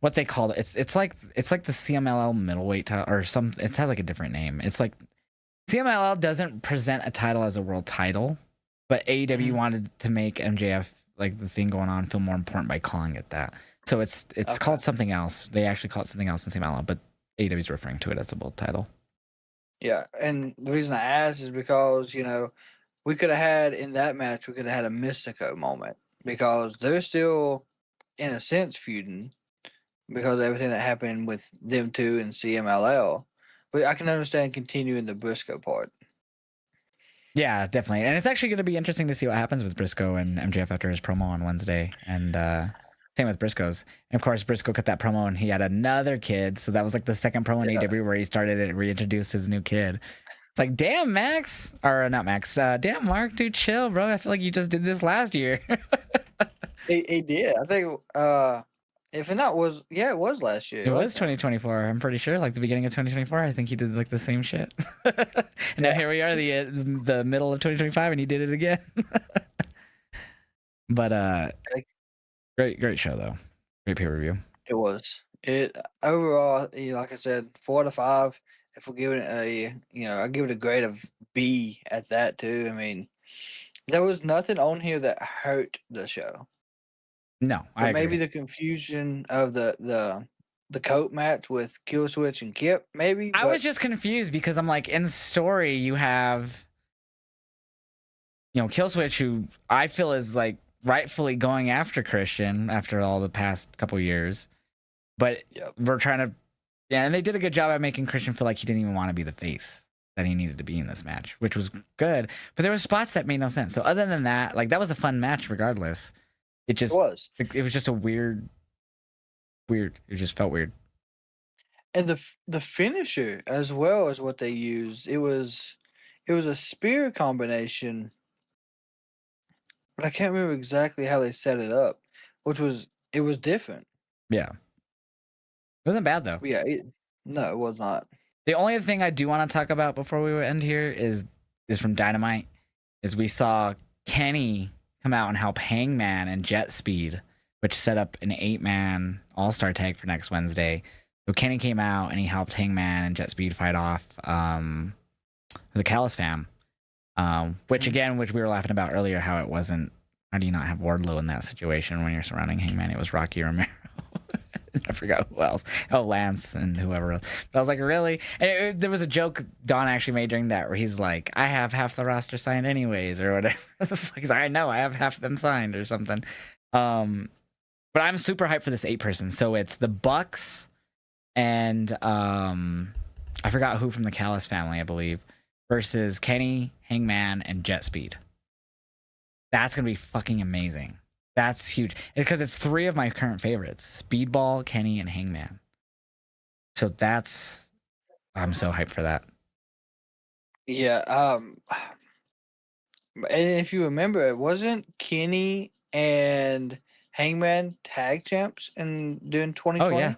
what they call it. It's like the CMLL middleweight title or some. It has like a different name. It's like CMLL doesn't present a title as a world title, but AEW Mhm. wanted to make MJF like the thing going on feel more important by calling it that. So it's Okay. called something else. They actually call it something else in CMLL, but AEW is referring to it as the world title. Yeah, and the reason I asked is because we could have had in that match we could have had a Mystico moment because they're still in a sense feuding because of everything that happened with them two and CMLL. But I can understand continuing the Briscoe part. Yeah, definitely. And it's actually going to be interesting to see what happens with Briscoe and MJF after his promo on Wednesday. And same with Briscoe's. And of course, Briscoe cut that promo and he had another kid. So that was like the second promo in Yeah, AEW where he started it, reintroduced his new kid. It's like, damn, Max. Or not Max. Damn, Mark, dude, chill, bro. I feel like you just did this last year. he did. I think if it not was it was last year, It was wasn't it? 2024. I'm pretty sure, like the beginning of 2024. I think he did like the same shit. And now Yeah, here we are, the middle of 2025, and he did it again. But great show though. Great pay per view. it was. It overall, like I said, 4 out of 5. If we're giving it I give it a grade of B at that too. I mean, there was nothing on here that hurt the show, No, I but maybe agree. the confusion of the coat match with Killswitch and Kip, maybe. I was But just confused because I'm like, in the story you have, Killswitch, who I feel is like rightfully going after Christian after all the past couple years, but yep, we're trying to, yeah, and they did a good job at making Christian feel like he didn't even want to be the face that he needed to be in this match, which was good. But there were spots that made no sense. So other than that, like that was a fun match regardless. It it just, was. it was just a weird. It just felt weird. And the finisher as well as what they used. It was a spear combination, but I can't remember exactly how they set it up, which was it was different. Yeah, it wasn't bad though. Yeah, no, it was not. The only thing I do want to talk about before we end here is from Dynamite. Is we saw Kenny come out and help Hangman and Jet Speed, which set up an 8-man All-Star tag for next Wednesday. So Kenny came out and he helped Hangman and Jet Speed fight off the Callis fam. Which Mhm. again, which we were laughing about earlier, how it wasn't. How do you not have Wardlow in that situation when you're surrounding Hangman? It was Rocky Romero. I forgot who else. Oh, Lance and whoever else. But I was like, really? And there was a joke Don actually made during that where he's like, I have half the roster signed anyways, or whatever. He's like, I know, I have half them signed or something. But I'm super hyped for this 8-person. So it's the Bucks and I forgot who from the Callis family, I believe, versus Kenny, Hangman, and Jet Speed. That's gonna be fucking amazing. That's huge because it's 3 of my current favorites: Speedball, Kenny, and Hangman. So I'm so hyped for that. Yeah, and if you remember, it wasn't Kenny and Hangman tag champs in doing Oh yeah, 2020.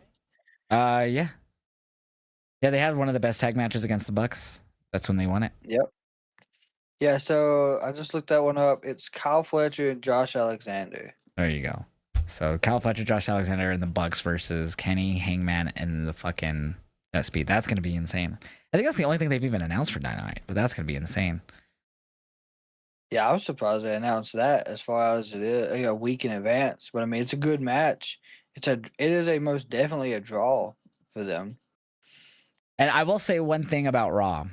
yeah, yeah. They had one of the best tag matches against the Bucks. That's when they won it. Yep. Yeah, so I just looked that one up. It's Kyle Fletcher and Josh Alexander. There you go. So Kyle Fletcher, Josh Alexander, and the Bucks versus Kenny, Hangman, and the fucking Jet Speed. That's gonna be insane. I think that's the only thing they've even announced for Dynamite, but that's gonna be insane. Yeah, I was surprised they announced that as far as it is a week in advance. But I mean, it's a good match. It is a most definitely a draw for them. And I will say one thing about Raw.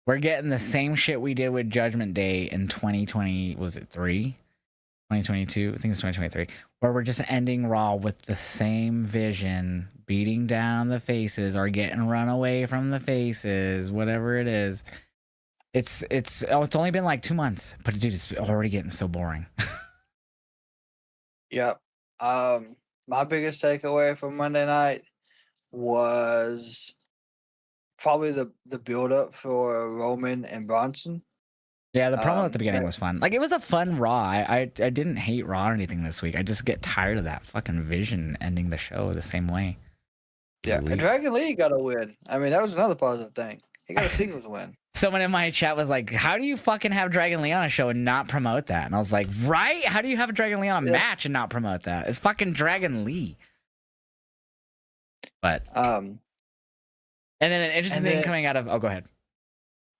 We're getting the same shit we did with Judgment Day in 2020. Was it 2022? I think it's 2023. Where we're just ending Raw with the same vision, beating down the faces or getting run away from the faces, whatever it is. It's only been like 2 months, but dude, it's already getting so boring. Yep. My biggest takeaway from Monday night was probably the build up for Roman and Bronson. Yeah, the promo at the beginning That was fun. Like it was a fun Raw. I didn't hate Raw or anything this week. I just get tired of that fucking vision ending the show the same way. yeah, and Dragon Lee got a win. I mean, that was another positive thing. He got a singles win. Someone in my chat was like, "How do you fucking have Dragon Lee on a show and not promote that?" And I was like, "Right? How do you have Dragon Lee on a Yeah. match and not promote that? It's fucking Dragon Lee." But Um, and then an interesting and thing then coming out of go ahead.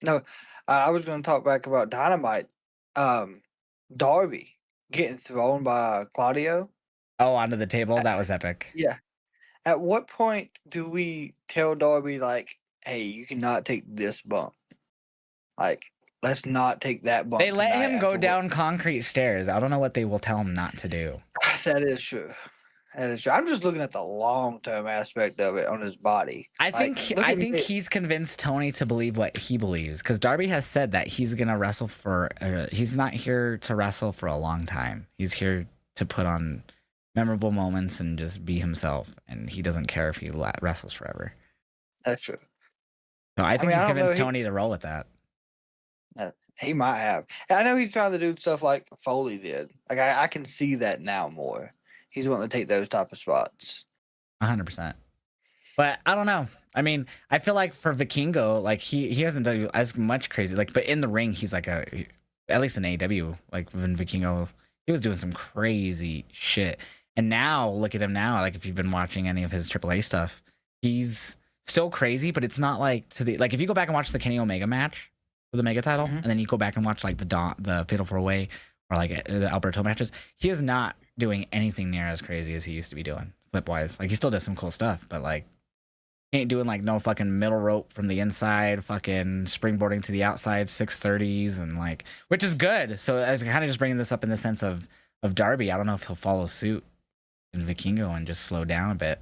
no, I was going to talk back about Dynamite. Um, Darby getting thrown by Claudio. Oh, onto the table. Uh, That was epic. yeah. At what point do we tell Darby like, "Hey, you cannot take this bump. Like, let's not take that They bump let tonight him go after what." down concrete stairs. I don't know what they will tell him not to do. That is true. That is true. I'm just looking at the long term aspect of it on his body. Like, look I at think me. he's convinced Tony to believe what he believes because Darby has said that he's gonna wrestle for. He's not here to wrestle for a long time. He's here to put on memorable moments and just be himself. And he doesn't care if he wrestles forever. That's true. So I I think mean, he's I don't know. convinced Tony to roll with that. He might have. I know he's trying to do stuff like Foley did. Like I can see that now more. He's wanting to take those type of spots. 100%. But I don't know. I mean, I feel like for Vikingo, like he hasn't done as much crazy. Like, but in the ring, he's like at least in AEW, like when Vikingo, he was doing some crazy shit. And now look at him now. Like if you've been watching any of his AAA stuff, he's still crazy, but it's not like to the like if you go back and watch the Kenny Omega match for the Mega title, Mhm. and then you go back and watch like the Fatal 4-Way or like the Alberto matches, he is not doing anything near as crazy as he used to be doing flip wise. Like he still does some cool stuff, but like he ain't doing like no fucking middle rope from the inside, fucking springboarding to the outside, 630s, and like, which is good. So I was kind of just bringing this up in the sense of Darby. I don't know if he'll follow suit in Vikingo and just slow down a bit.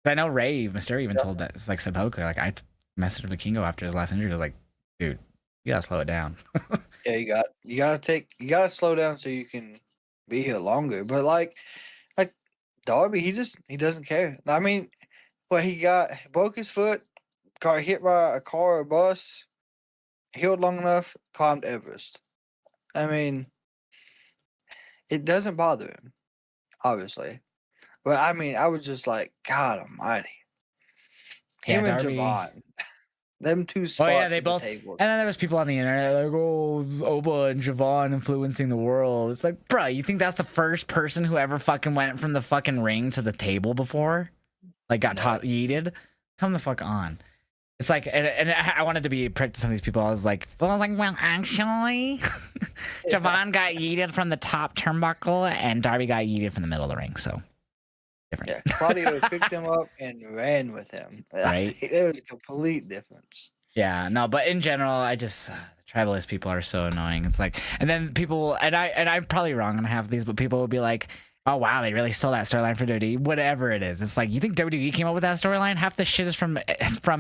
'Cause I know Ray Mysterio even Yeah. told that it's like Saboka. Like I messaged Vikingo after his last injury. I was like, dude, you gotta slow it down. Yeah, you gotta slow down so you can be here longer. But like Darby, he doesn't care. I mean, well, he broke his foot, got hit by a car or bus, healed long enough, climbed Everest. I mean, it doesn't bother him, obviously. But I mean, I was just like, God Almighty, Yeah, him and Darby. Javon, them two Oh yeah, spots they at the both. table. And then there was people on the internet like, "Oh, Oba and Javon influencing the world." It's like, bro, you think that's the first person who ever fucking went from the fucking ring to the table before? Like, got No, taught yeeted? Come the fuck on. It's like, and I wanted to be a prick to some of these people. I was like, well, actually, yeah, Javon got yeeted from the top turnbuckle, and Darby got yeeted from the middle of the ring. So different, yeah. Claudio picked him up and ran with him. right? It was a complete difference. Yeah, no, but in general, I just the tribalist people are so annoying. It's like, and then people, and I'm probably wrong on half of these, but people will be like, "Oh wow, they really stole that storyline for WWE." Whatever it is, it's like you think WWE came up with that storyline? Half the shit is from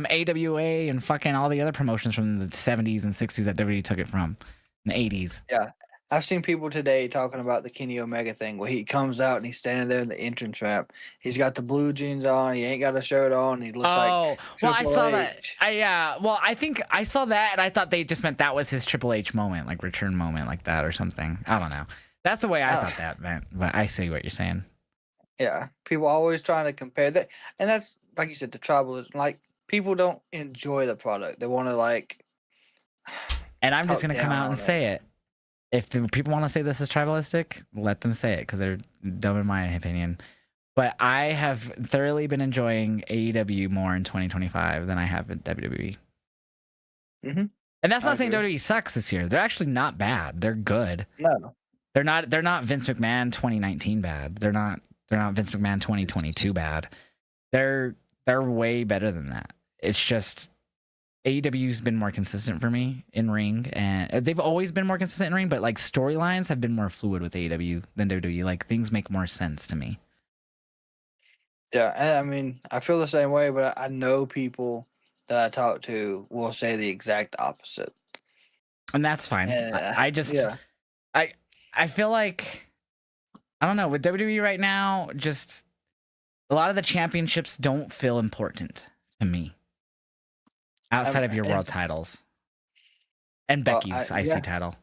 AWA and fucking all the other promotions from the 70s and 60s that WWE took it from, in the 80s. Yeah. I've seen people today talking about the Kenny Omega thing where he comes out and he's standing there in the entrance ramp. He's got the blue jeans on. He ain't got a shirt on. He looks like Oh, well, I Triple saw that. H. Well, I think I saw that, and I thought they just meant that was his Triple H moment, like return moment, like that or something. I don't know. That's the way I Uh, thought that meant, but I see what you're saying. yeah. People always trying to compare that. And that's, like you said, the tribalism. Like, people don't enjoy the product. They want to, like, And I'm just talk gonna come down out and on it. say it. If the people want to say this is tribalistic, let them say it because they're dumb in my opinion. But I have thoroughly been enjoying AEW more in 2025 than I have in WWE. Hmm. And that's I not saying agree. WWE sucks this year. They're actually not bad. They're good. No. They're not Vince McMahon 2019 bad. They're not Vince McMahon 2022 bad. They're way better than that. It's just AEW's been more consistent for me in ring, and they've always been more consistent in ring, but like storylines have been more fluid with AEW than WWE. Like things make more sense to me. Yeah. And I mean, I feel the same way, but I know people that I talk to will say the exact opposite. And that's fine. And I just yeah. I I feel like I don't know, with WWE right now, just a lot of the championships don't feel important to me outside of your world And, titles and well, Becky's IC yeah, title.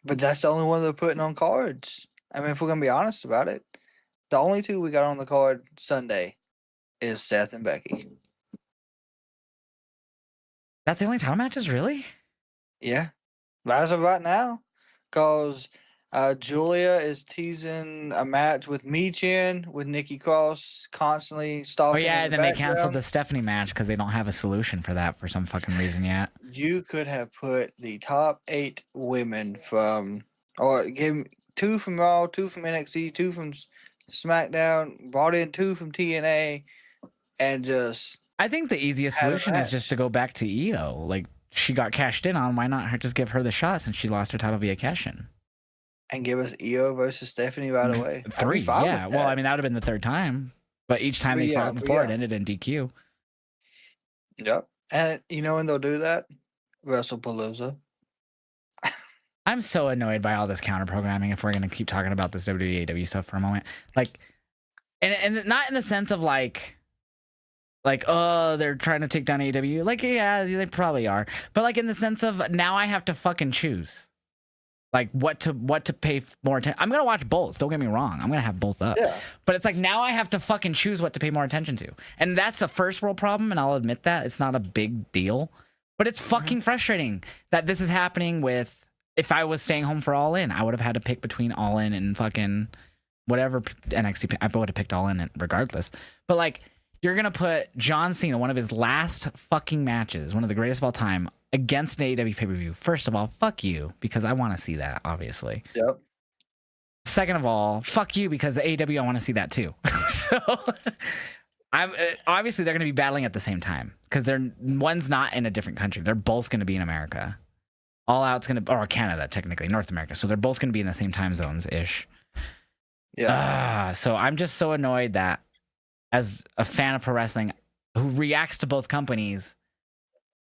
but that's the only one they're putting on cards. I mean, if we're gonna be honest about it, the only two we got on the card Sunday is Seth and Becky. That's the only title matches, really? Yeah, but as of right now, cause Julia is teasing a match with Michin with Nikki Cross constantly Oh stalking yeah, in the and then they canceled background. the Stephanie match because they don't have a solution for that for some fucking reason yet. You could have put the top 8 women from, or give 2 from Raw, 2 from NXT, 2 from SmackDown, brought in 2 from TNA, and just I think the easiest had a solution is just match to go back to Io. Like she got cashed in on. Why not just give her the shot since she lost her title via cash in? and give us Io versus Stephanie right away. I'd be Three, fine with yeah. Well, I that. mean that would have been the third time, but each time But they yeah, fought but before it yeah, ended in DQ. yep. And you know when they'll do that? WrestlePalooza. I'm so annoyed by all this counter programming. If we're gonna keep talking about this WWE stuff for a moment, like, and not in the sense of like oh they're trying to take down AEW. Like yeah, they probably are, but like in the sense of now I have to fucking choose like what to pay more attention. I'm gonna watch both. Don't get me wrong. I'm gonna have both up, Yeah. but it's like now I have to fucking choose what to pay more attention to, and that's a first world problem. And I'll admit that it's not a big deal, but it's Mhm. fucking frustrating that this is happening with. If I was staying home for All In, I would have had to pick between All In and fucking whatever NXT. I would have picked All In regardless. But like, you're gonna put John Cena, one of his last fucking matches, one of the greatest of all time, against an AEW pay per view. First of all, fuck you because I want to see that, obviously. Yep. Second of all, fuck you because the AEW I want to see that too. So I'm obviously they're gonna be battling at the same time because they're one's not in a different country. They're both gonna be in America. All Out's gonna, or Canada technically, North America. So they're both gonna be in the same time zones ish. Yeah. So I'm just so annoyed that as a fan of pro wrestling who reacts to both companies,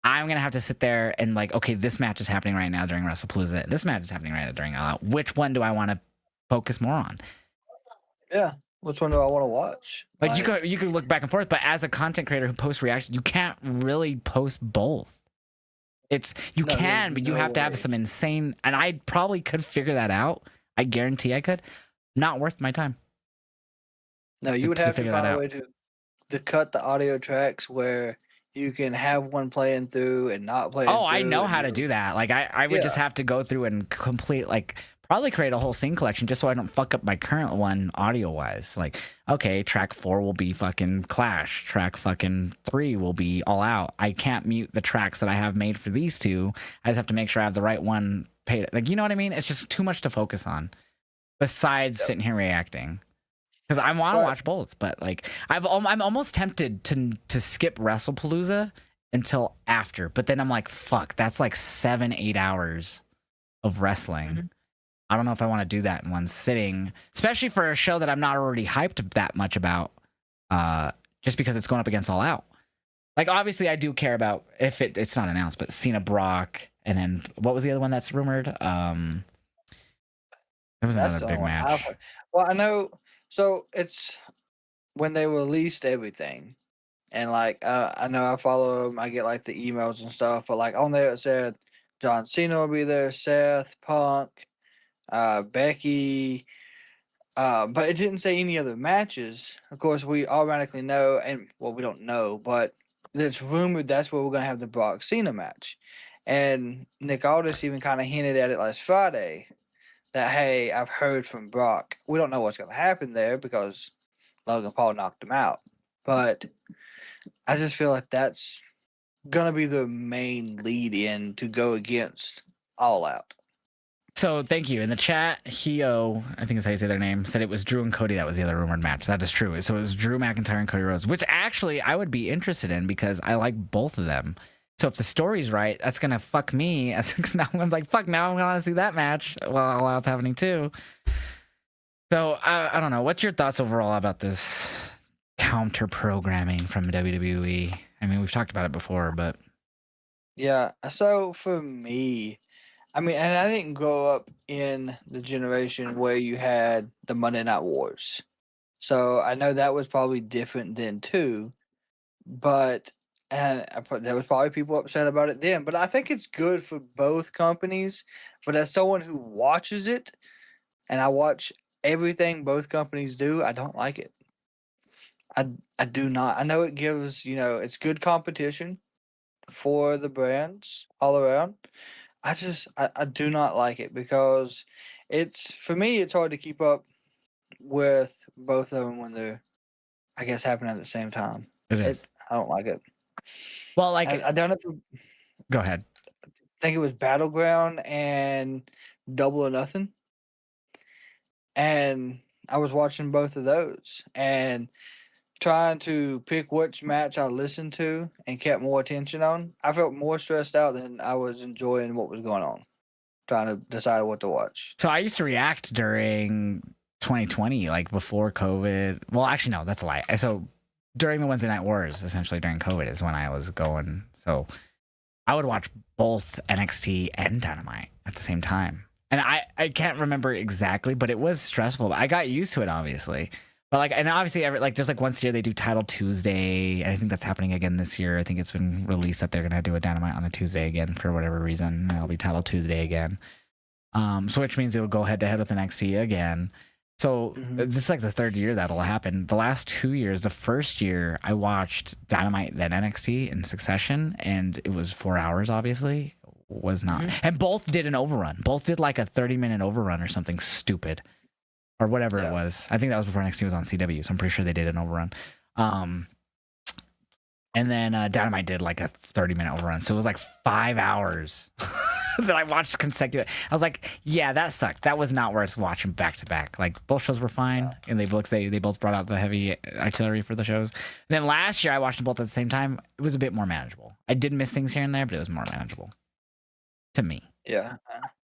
I'm gonna have to sit there and like, okay, this match is happening right now during WrestlePalooza. This match is happening right now during All Out. Which one do I want to focus more on? Yeah. Which one do I want to watch? Like you could look back and forth, but as a content creator who posts reactions, you can't really post both. It's you no, there's can, but you no have to have way. some insane. And I probably could figure that out. I guarantee I could. Not worth my time No, you would to have to figure that find a out. way to cut the audio tracks where you can have one playing through and not playing Oh, I through, know and how to you do that. Like I would yeah, just have to go through and complete like probably create a whole scene collection just so I don't fuck up my current one audio wise. Like, okay, track 4 will be fucking Clash. Track fucking 3 will be All Out. I can't mute the tracks that I have made for these two. I just have to make sure I have the right one paid. Like, you know what I mean? It's just too much to focus on besides yep. sitting here reacting. Because I want to But watch both, but like I'm almost tempted to skip WrestlePalooza until after, but then I'm like, fuck, that's like 7-8 hours of wrestling. Mhm. I don't know if I want to do that in one sitting, especially for a show that I'm not already hyped that much about, just because it's going up against All Out. Like obviously, I do care about if it's not announced, but Cena Brock, and then what was the other one that's rumored? There was that's another the only big one I've match. heard. Well, I know. So it's when they released everything, and like I know I follow them. I get like the emails and stuff, but like on there it said John Cena will be there, Seth, Punk, Becky. But it didn't say any other matches. Of course, we automatically know, and well, we don't know, but it's rumored that's where we're gonna have the Brock Cena match. And Nick Aldis even kind of hinted at it last Friday that hey, I've heard from Brock. We don't know what's gonna happen there because Logan Paul knocked him out, but I just feel like that's gonna be the main lead in to go against All Out. So thank you. In the chat, Hio, I think is how you say their name, said it was Drew and Cody that was the other rumored match. That is true. So it was Drew McIntyre and Cody Rhodes, which actually I would be interested in because I like both of them. So if the story's right, that's gonna fuck me. Now I'm like, fuck. Now I'm gonna see that match while it's happening too. So I don't know. What's your thoughts overall about this counter programming from WWE? I mean, we've talked about it before, but Yeah, so for me, I mean, and I didn't grow up in the generation where you had the Monday Night Wars. So I know that was probably different then too, but there was probably people upset about it then. But I think it's good for both companies. But as someone who watches it, and I watch everything both companies do, I don't like it. I I do not. I know it gives it's good competition for the brands all around. I do not like it because it's for me. It's hard to keep up with both of them when they're, I guess, happening at the same time. It is. I don't like it. Well, I don't know if go ahead. think it was Battleground and Double or Nothing, and I was watching both of those and trying to pick which match I listened to and kept more attention on. I felt more stressed out than I was enjoying what was going on, trying to decide what to watch. So I used to react during 2020, like before COVID. Well, actually, no, that's a lie. So during the Wednesday Night Wars, essentially during COVID, is when I was going. So I would watch both NXT and Dynamite at the same time. And I can't remember exactly, but it was stressful. I got used to it, obviously. But like, and obviously, there's like once a year they do Title Tuesday, and I think that's happening again this year. I think it's been released that they're gonna do a Dynamite on a Tuesday again for whatever reason. It'll be Title Tuesday again. So which means it will go head to head with NXT again. So this is like the third year that'll happen. The last 2 years, the first year I watched Dynamite then NXT in succession, and it was 4 hours. Obviously, was not, and both did an overrun. Both did like a 30-minute overrun or something stupid, or whatever it was. I think that was before NXT was on CW, so I'm pretty sure they did an overrun. And then Dynamite did like a 30-minute overrun, so it was like 5 hours. That I watched consecutive. I was like, yeah, that sucked. That was not worth watching back to back. Like both shows were fine, and they both brought out the heavy artillery for the shows. And then last year I watched them both at the same time. It was a bit more manageable. I did miss things here and there, but it was more manageable to me. Yeah,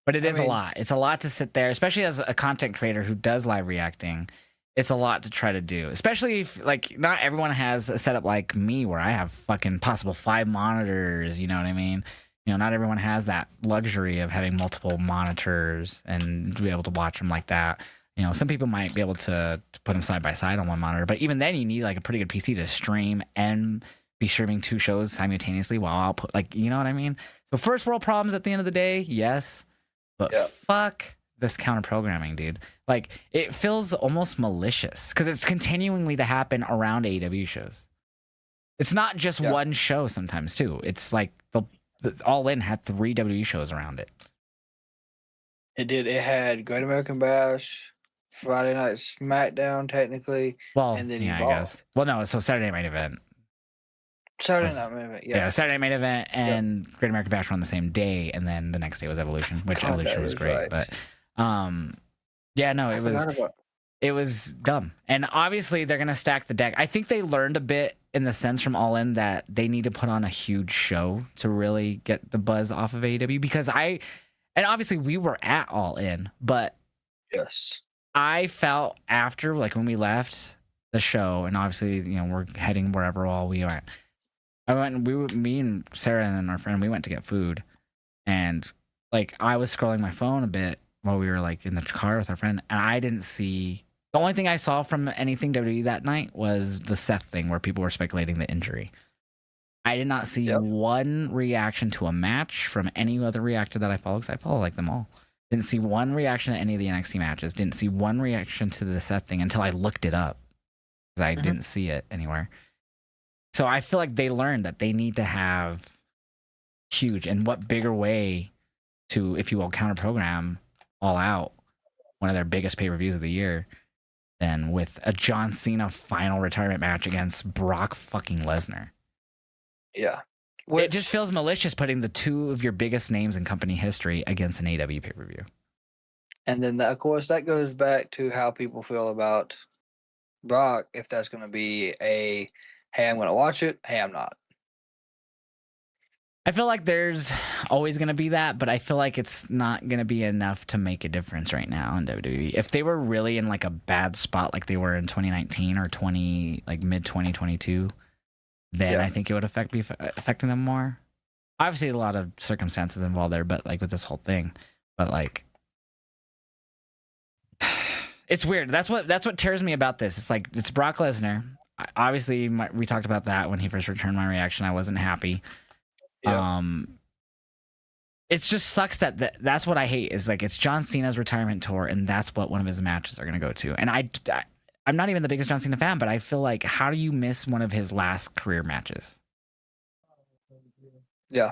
But it is a lot. It's a lot to sit there, especially as a content creator who does live reacting. It's a lot to try to do, especially if like not everyone has a setup like me where I have fucking possible 5 monitors. You know what I mean? You know, not everyone has that luxury of having multiple monitors and to be able to watch them like that. You know, some people might be able to put them side by side on one monitor, but even then, you need like a pretty good PC to stream and be streaming 2 shows simultaneously while output. Like, you know what I mean? So first world problems at the end of the day, yes, but fuck this counter programming, dude. Like, it feels almost malicious because it's continuingly to happen around AEW shows. It's not just one show sometimes too. It's like the All In had 3 WWE shows around it. It did. It had Great American Bash, Friday Night SmackDown, technically, and then I Evolve. guess. Well, no, so Saturday Night Main Event. Saturday Night Main Event, yeah. Saturday Night Main Event and Great American Bash were on the same day, and then the next day was Evolution, which Evolution was great. Right. But, yeah, no, it was dumb. And obviously, they're gonna stack the deck. I think they learned a bit in the sense from All In that they need to put on a huge show to really get the buzz off of AEW, because and obviously we were at All In, but I felt after, like when we left the show, and obviously, you know, we're heading wherever all we went. Me and Sarah and our friend, we went to get food, and like I was scrolling my phone a bit while we were like in the car with our friend, and I didn't see. The only thing I saw from anything WWE that night was the Seth thing where people were speculating the injury. I did not see one reaction to a match from any other reactor that I follow, because I follow like them all. Didn't see one reaction to any of the NXT matches. Didn't see one reaction to the Seth thing until I looked it up, because I didn't see it anywhere. So I feel like they learned that they need to have huge, and what bigger way to, if you will, counter program All Out, one of their biggest pay-per-views of the year, than with a John Cena final retirement match against Brock fucking Lesnar. Yeah. It just feels malicious putting the 2 of your biggest names in company history against an AEW pay-per-view. And then, of course, that goes back to how people feel about Brock, if that's going to be a, hey, I'm going to watch it, hey, I'm not. I feel like there's always going to be that, but I feel like it's not going to be enough to make a difference right now in WWE. If they were really in like a bad spot like they were in 2019 or mid 2022, then I think it would be affecting them more. Obviously, a lot of circumstances involved there, but like with this whole thing, but like it's weird. That's what tears me about this. It's like, it's Brock Lesnar. Obviously, we talked about that when he first returned. My reaction, I wasn't happy. It just sucks that's what I hate, is like it's John Cena's retirement tour, and that's what one of his matches are going to go to. And I'm not even the biggest John Cena fan, but I feel like, how do you miss one of his last career matches? Yeah,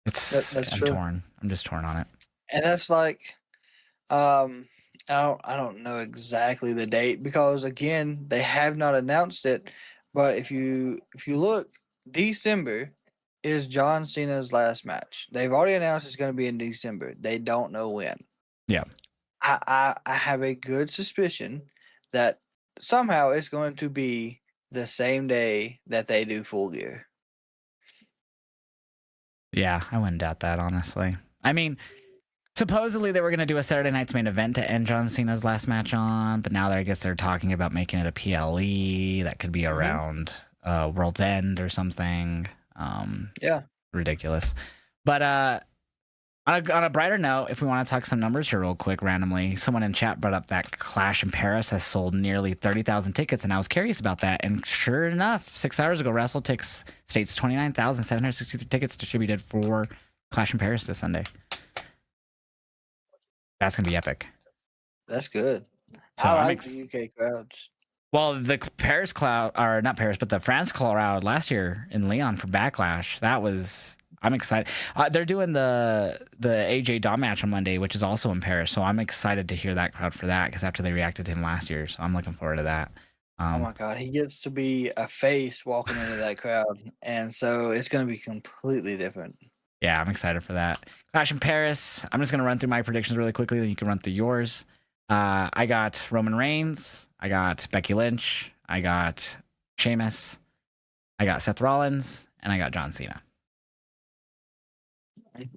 that's true. I'm just torn on it. And that's like, I I don't know exactly the date because again, they have not announced it. But if you look, December is John Cena's last match. They've already announced it's going to be in December. They don't know when. Yeah. I have a good suspicion that somehow it's going to be the same day that they do Full Gear. Yeah, I wouldn't doubt that, honestly. I mean, supposedly they were going to do a Saturday night's main event to end John Cena's last match on, but now I guess they're talking about making it a PLE that could be Hmm. around World's End or something. Yeah. Ridiculous. But on a brighter note, if we want to talk some numbers here real quick, randomly, someone in chat brought up that Clash in Paris has sold nearly 30,000 tickets, and I was curious about that. And sure enough, 6 hours ago, WrestleTix states 29,763 tickets distributed for Clash in Paris this Sunday. That's gonna be epic. That's good. So I I'm like the UK crowds. well, the Paris crowd, or not Paris, but the France crowd last year in Lyon for Backlash. That was I'm excited. They're doing the AJ Daw match on Monday, which is also in Paris. So I'm excited to hear that crowd for that because after they reacted to him last year, so I'm looking forward to that. Oh my god, he gets to be a face walking into that crowd, and so it's going to be completely different. Yeah, I'm excited for that. Clash in Paris. I'm just gonna run through my predictions really quickly, then you can run through yours. I got Roman Reigns. I got Becky Lynch. I got Sheamus. I got Seth Rollins, and I got John Cena.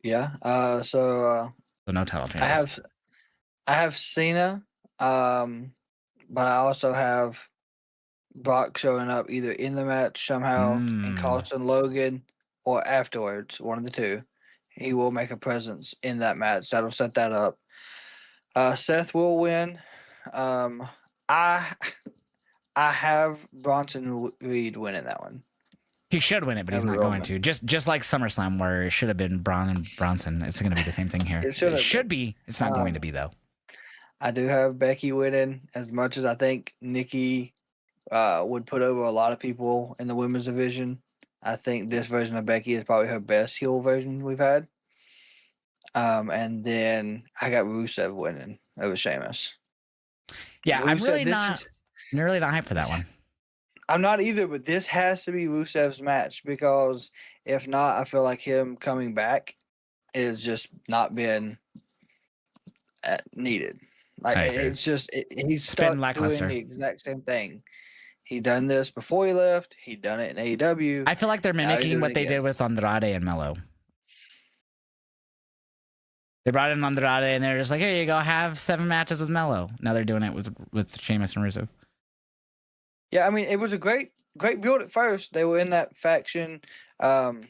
Yeah. So no title I changes. have I have Cena, but I also have Brock showing up either in the match somehow and Mm. costing Logan, or afterwards, one of the two. He will make a presence in that match. That'll set that up. Seth will win. I I have Bronson Reed winning that one He should win it, but he's over not going Roman. to. Just like SummerSlam, where it should have been Braun and Bronson. It's going to be the same thing here. It should It have should been. be. It's not going to Um, be though. I do have Becky winning as much as I think Nikki would put over a lot of people in the women's division. I think this version of Becky is probably her best heel version we've had. And then I got Rusev winning over Sheamus. Yeah, Rusev, this is I'm really not hyped for that one. I'm not either, but this has to be Rusev's match because if not, I feel like him coming back is just not been needed. Like I agree. it's just he's It's been stuck doing lackluster. the exact same thing. He done this before he left. He done it in AEW. I feel like they're Now he's mimicking doing it what they did again. with Andrade and Mello. They brought in Andrade and they're just like, here you go, have 7 matches with Mello. Now they're doing it with Sheamus and Rusev. Yeah, I mean it was a great build at first. They were in that faction um,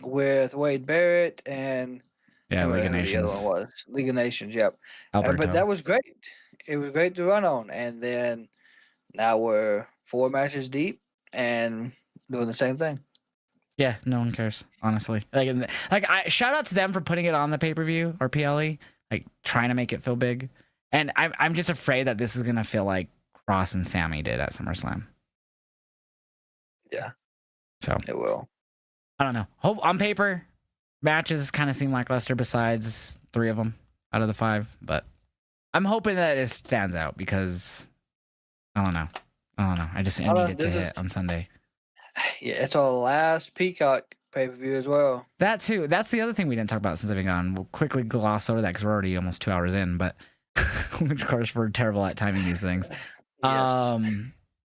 with Wade Barrett and Yeah, can't League of remember who the other Nations. one was. League of Nations, yep. But Alberto. that was great. It was great to run on, and then now we're 4 matches deep and doing the same thing. Yeah, no one cares, honestly. Like I shout out to them for putting it on the pay-per-view or PLE, like trying to make it feel big. And I'm just afraid that this is gonna feel like Cross and Sammy did at SummerSlam. Yeah, So it will. I don't know. Hope on paper, matches kind of seem lackluster besides 3 of them out of the 5, but I'm hoping that it stands out because I don't know. I just I need don't know, it to this is hit on Sunday. yeah, it's our last Peacock pay per view as well. That too. That's the other thing we didn't talk about since I've been gone. We'll quickly gloss over that because we're already almost 2 hours in, but of course we're terrible at timing these things. Yes.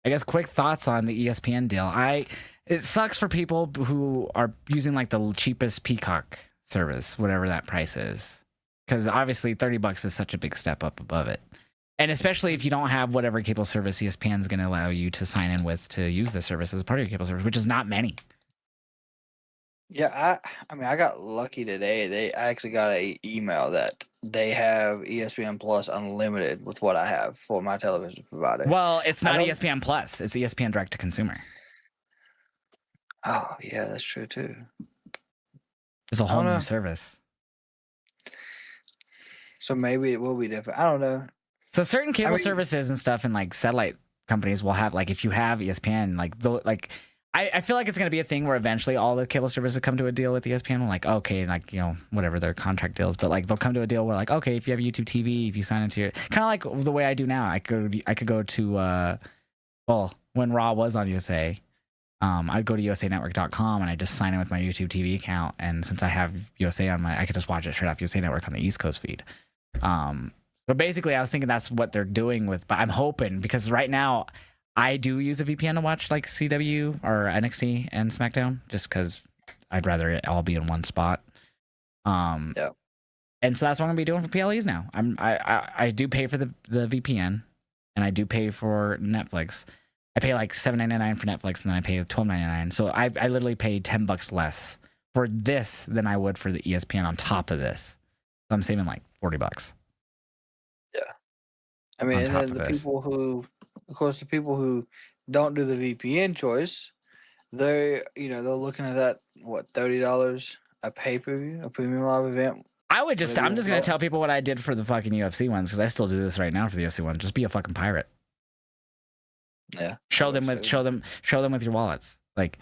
I guess quick thoughts on the ESPN deal. It sucks for people who are using like the cheapest Peacock service, whatever that price is, because obviously $30 is such a big step up above it, and especially if you don't have whatever cable service ESPN is going to allow you to sign in with to use the service as a part of your cable service, which is not many. Yeah, I mean I got lucky today. I actually got a email that they have ESPN Plus Unlimited with what I have for my television provider. Well, it's I not don't. ESPN Plus; it's ESPN Direct to Consumer. Oh yeah, that's true too. It's a I whole don't new know. service. So maybe it will be different. I don't know. So certain I cable mean, services and stuff and like satellite companies will have like if you have ESPN like I feel like it's gonna be a thing where eventually all the cable services come to a deal with ESPN. Like, okay, like whatever their contract deals, but like they'll come to a deal where like, okay, if you have YouTube TV, if you sign into your kind of like the way I do now, I could go to well, when Raw was on USA, I'd go to usanetwork.com and I just sign in with my YouTube TV account, and since I have USA on I could just watch it straight off USA Network on the East Coast feed. But basically, I was thinking that's what they're doing with. But I'm hoping because right now I do use a VPN to watch like CW or NXT and SmackDown, just because I'd rather it all be in one spot. Yeah. And so that's what I'm gonna be doing for PLEs now. I do pay for the VPN, and I do pay for Netflix. I pay like $7.99 for Netflix, and then I pay $12.99. So I literally pay $10 less for this than I would for the ESPN on top of this. So I'm saving like $40. Yeah. I mean, On and top then of the this. people who, of course, the people who don't do the VPN choice, they're looking at that what $30 a pay per view, a premium live event. I'm Whatever you just want to gonna call it. tell people what I did for the fucking UFC ones because I still do this right now for the UFC ones. Just be a fucking pirate. Yeah. Show them with your wallets. Like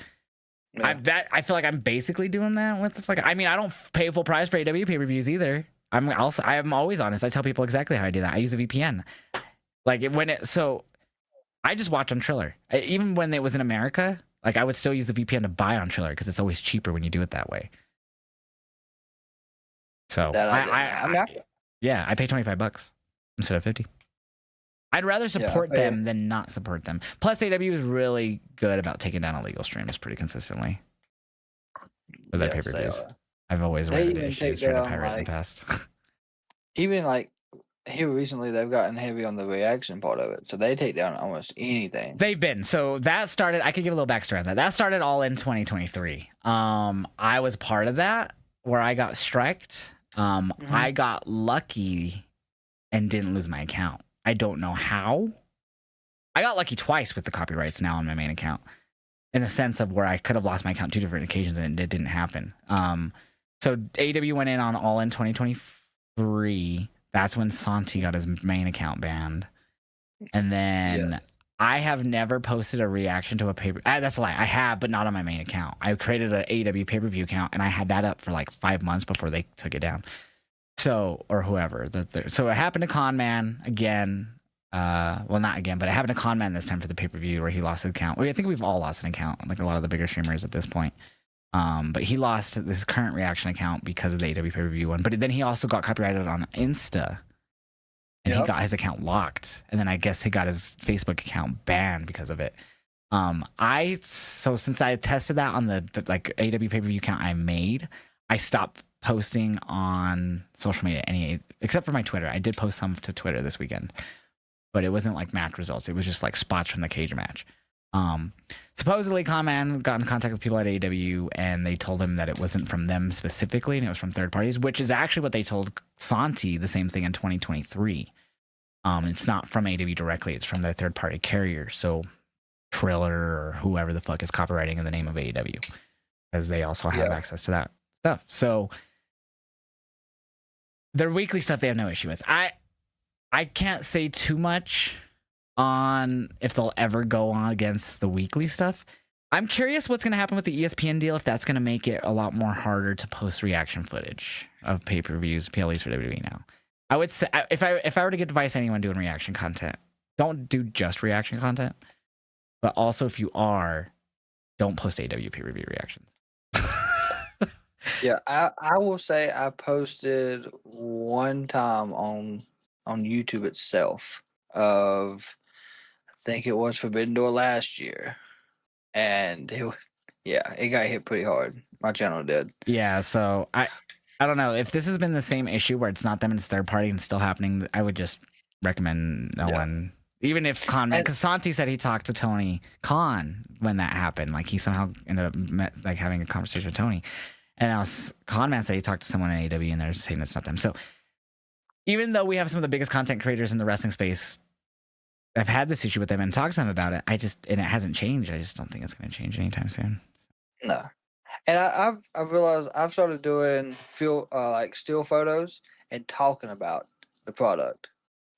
Yeah. I feel like I'm basically doing that with the fucking. I mean, I don't pay full price for AW pay per views either. I'm always honest. I tell people exactly how I do that. I use a VPN. So I just watch on Triller. Even when it was in America, like I would still use the VPN to buy on Triller because it's always cheaper when you do it that way. So That I didn't know. I mean, yeah, I pay $25 instead of 50. I'd rather support I pay, them than not support them. Plus, AW is really good about taking down illegal streams pretty consistently with their yes, they pay-per-views. are. I've always They run into even issues take trying to down pirate in the like past. even like here recently they've gotten heavy on the reaction part of it, so they take down almost anything. They've been. So that started, I could give a little backstory on that. That started all in 2023. I was part of that where I got striked. I got lucky and didn't lose my account. I don't know how. I got lucky twice with the copyrights now on my main account in the sense of where I could have lost my account 2 different occasions and it didn't happen. So AW went in on All In 2023. That's when Santi got his main account banned. And then I have never posted a reaction to a paper. That's a lie. I have, but not on my main account. I created an AW pay-per-view account and I had that up for like 5 months before they took it down. So, or whoever. So it happened to Conman again. Well, not again, but it happened to Conman this time for the pay-per-view where he lost his account. I think we've all lost an account, like a lot of the bigger streamers at this point. But he lost this current reaction account because of the AW pay-per-view one. But then he also got copyrighted on Insta. And he got his account locked. And then I guess he got his Facebook account banned because of it. So since I tested that on the like AW pay-per-view account I made, I stopped posting on social media except for my Twitter. I did post some to Twitter this weekend, but it wasn't like match results. It was just like spots from the cage match. Supposedly Conman got in contact with people at AW and they told him that it wasn't from them specifically and it was from third parties, which is actually what they told Santi the same thing in 2023. It's not from AW directly, it's from their third party carrier. So Triller or whoever the fuck is copywriting in the name of AW, because they also have access to that stuff. So their weekly stuff they have no issue with. I can't say too much on if they'll ever go on against the weekly stuff. I'm curious what's going to happen with the ESPN deal, if that's going to make it a lot more harder to post reaction footage of pay-per-views, PLEs for WWE now. I would say if I were to give advice to anyone doing reaction content, don't do just reaction content, but also if you are, don't post AW pay-per-view reactions. Yeah, I will say I posted one time on YouTube itself of I think it was Forbidden Door last year, and it got hit pretty hard. My channel did. Yeah, so I don't know if this has been the same issue where it's not them and it's third party and still happening. I would just recommend no one, even if because Santi said he talked to Tony Khan when that happened. Like he somehow ended up having a conversation with Tony, and now Conman said he talked to someone in AW and they're saying it's not them. So even though we have some of the biggest content creators in the wrestling space, I've had this issue with them and talked to them about it. And it hasn't changed. I just don't think it's going to change anytime soon. No. And I've realized I've started doing like still photos and talking about the product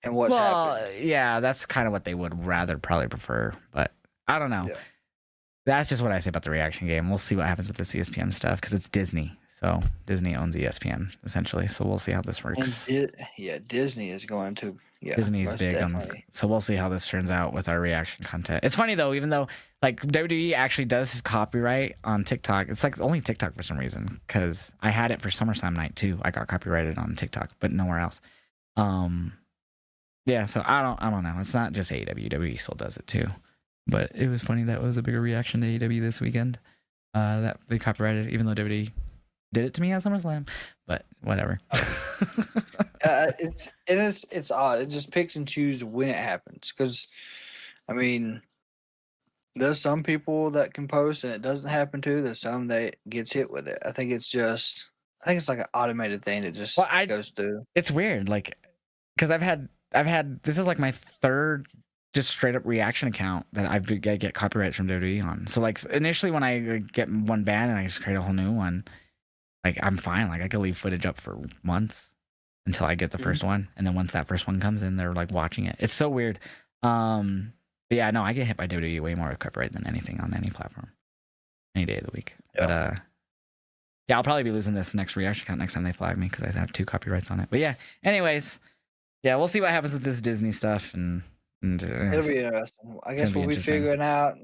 and what's happening. Yeah, that's kind of what they would rather probably prefer, but I don't know. Yeah. That's just what I say about the reaction game. We'll see what happens with this ESPN stuff because it's Disney. So Disney owns ESPN essentially. So we'll see how this And works. Disney is going to Disney's most big on, definitely. so we'll see how this turns out with our reaction content. It's funny though, even though like WWE actually does copyright on TikTok, it's like only TikTok for some reason because I had it for SummerSlam night too. I got copyrighted on TikTok, but nowhere else. Yeah, so I don't know. It's not just AEW. WWE still does it too. But it was funny that was a bigger reaction to AEW this weekend. That they copyrighted, even though WWE did it to me at SummerSlam. But whatever. It's odd. It just picks and chooses when it happens. Because, I mean, there's some people that can post and it doesn't happen to. There's some that gets hit with it. I think it's like an automated thing that just Well, goes through. it's weird, like, because I've had this is like my third just straight up reaction account that I get copyright from WWE on. So like initially when I get one banned and I just create a whole new one, like I'm fine. Like I could leave footage up for months until I get the first one, and then once that first one comes in, they're like watching it. It's so weird. But yeah, no, I get hit by WWE way more with copyright than anything on any platform, any day of the week. Yeah. But yeah, I'll probably be losing this next reaction account next time they flag me because I have 2 copyrights on it. But yeah, anyways, yeah, we'll see what happens with this Disney stuff and It'll be interesting. I guess we'll be figuring out.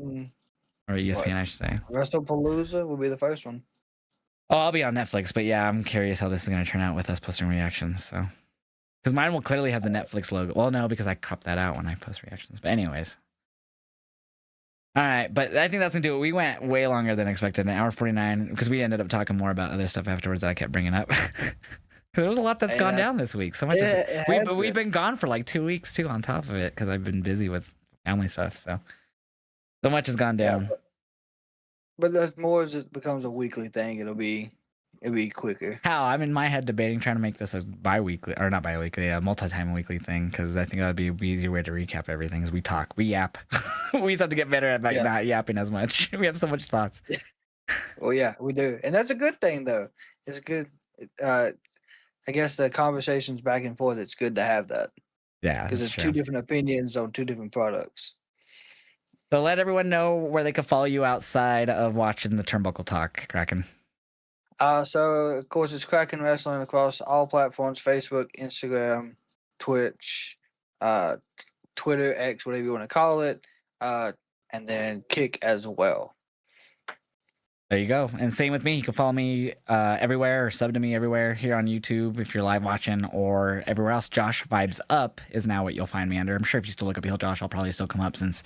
Or ESPN, I should say. WrestlePalooza will be the first one. Oh, I'll be on Netflix, but yeah, I'm curious how this is going to turn out with us posting reactions. So, because mine will clearly have the Netflix logo. Well, no, because I crop that out when I post reactions. But anyways. All right, but I think that's going to do it. We went way longer than expected, an hour 49, because we ended up talking more about other stuff afterwards that I kept bringing up. There was a lot that's gone down this week. So much. We've been gone for like 2 weeks too on top of it because I've been busy with family stuff. So much has gone down. Yeah, but that's more as it becomes a weekly thing. It'll be quicker. How? I'm in my head debating trying to make this a bi-weekly, or not bi-weekly, a multi-time weekly thing, because I think that would be an easier way to recap everything as we talk. We yap. We just have to get better at not yapping as much. We have so much thoughts. Well, yeah, we do. And that's a good thing, though. It's good. I guess the conversations back and forth, it's good to have that. Yeah. Because there's 2 different opinions on 2 different products. So let everyone know where they can follow you outside of watching the Turnbuckle Talk, Kraken. So of course it's Kraken Wrestling across all platforms: Facebook, Instagram, Twitch, Twitter, X, whatever you want to call it, and then Kick as well. There you go. And same with me. You can follow me everywhere or sub to me everywhere here on YouTube if you're live watching, or everywhere else. Josh Vibes Up is now what you'll find me under. I'm sure if you still look up Heel Josh, I'll probably still come up since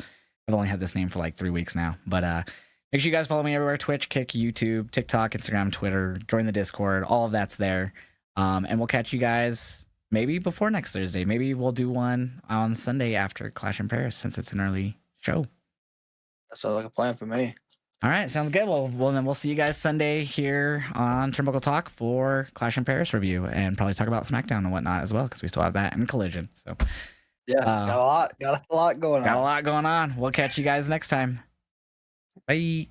I've only had this name for like 3 weeks now. But make sure you guys follow me everywhere: Twitch, Kick, YouTube, TikTok, Instagram, Twitter. Join the Discord. All of that's there. And we'll catch you guys maybe before next Thursday. Maybe we'll do one on Sunday after Clash in Paris since it's an early show. That sounds like a plan for me. All right, sounds good. Well, then we'll see you guys Sunday here on Turnbuckle Talk for Clash in Paris review, and probably talk about SmackDown and whatnot as well, because we still have that and Collision. So yeah, got a lot going on. Got a lot going on. We'll catch you guys next time. Bye.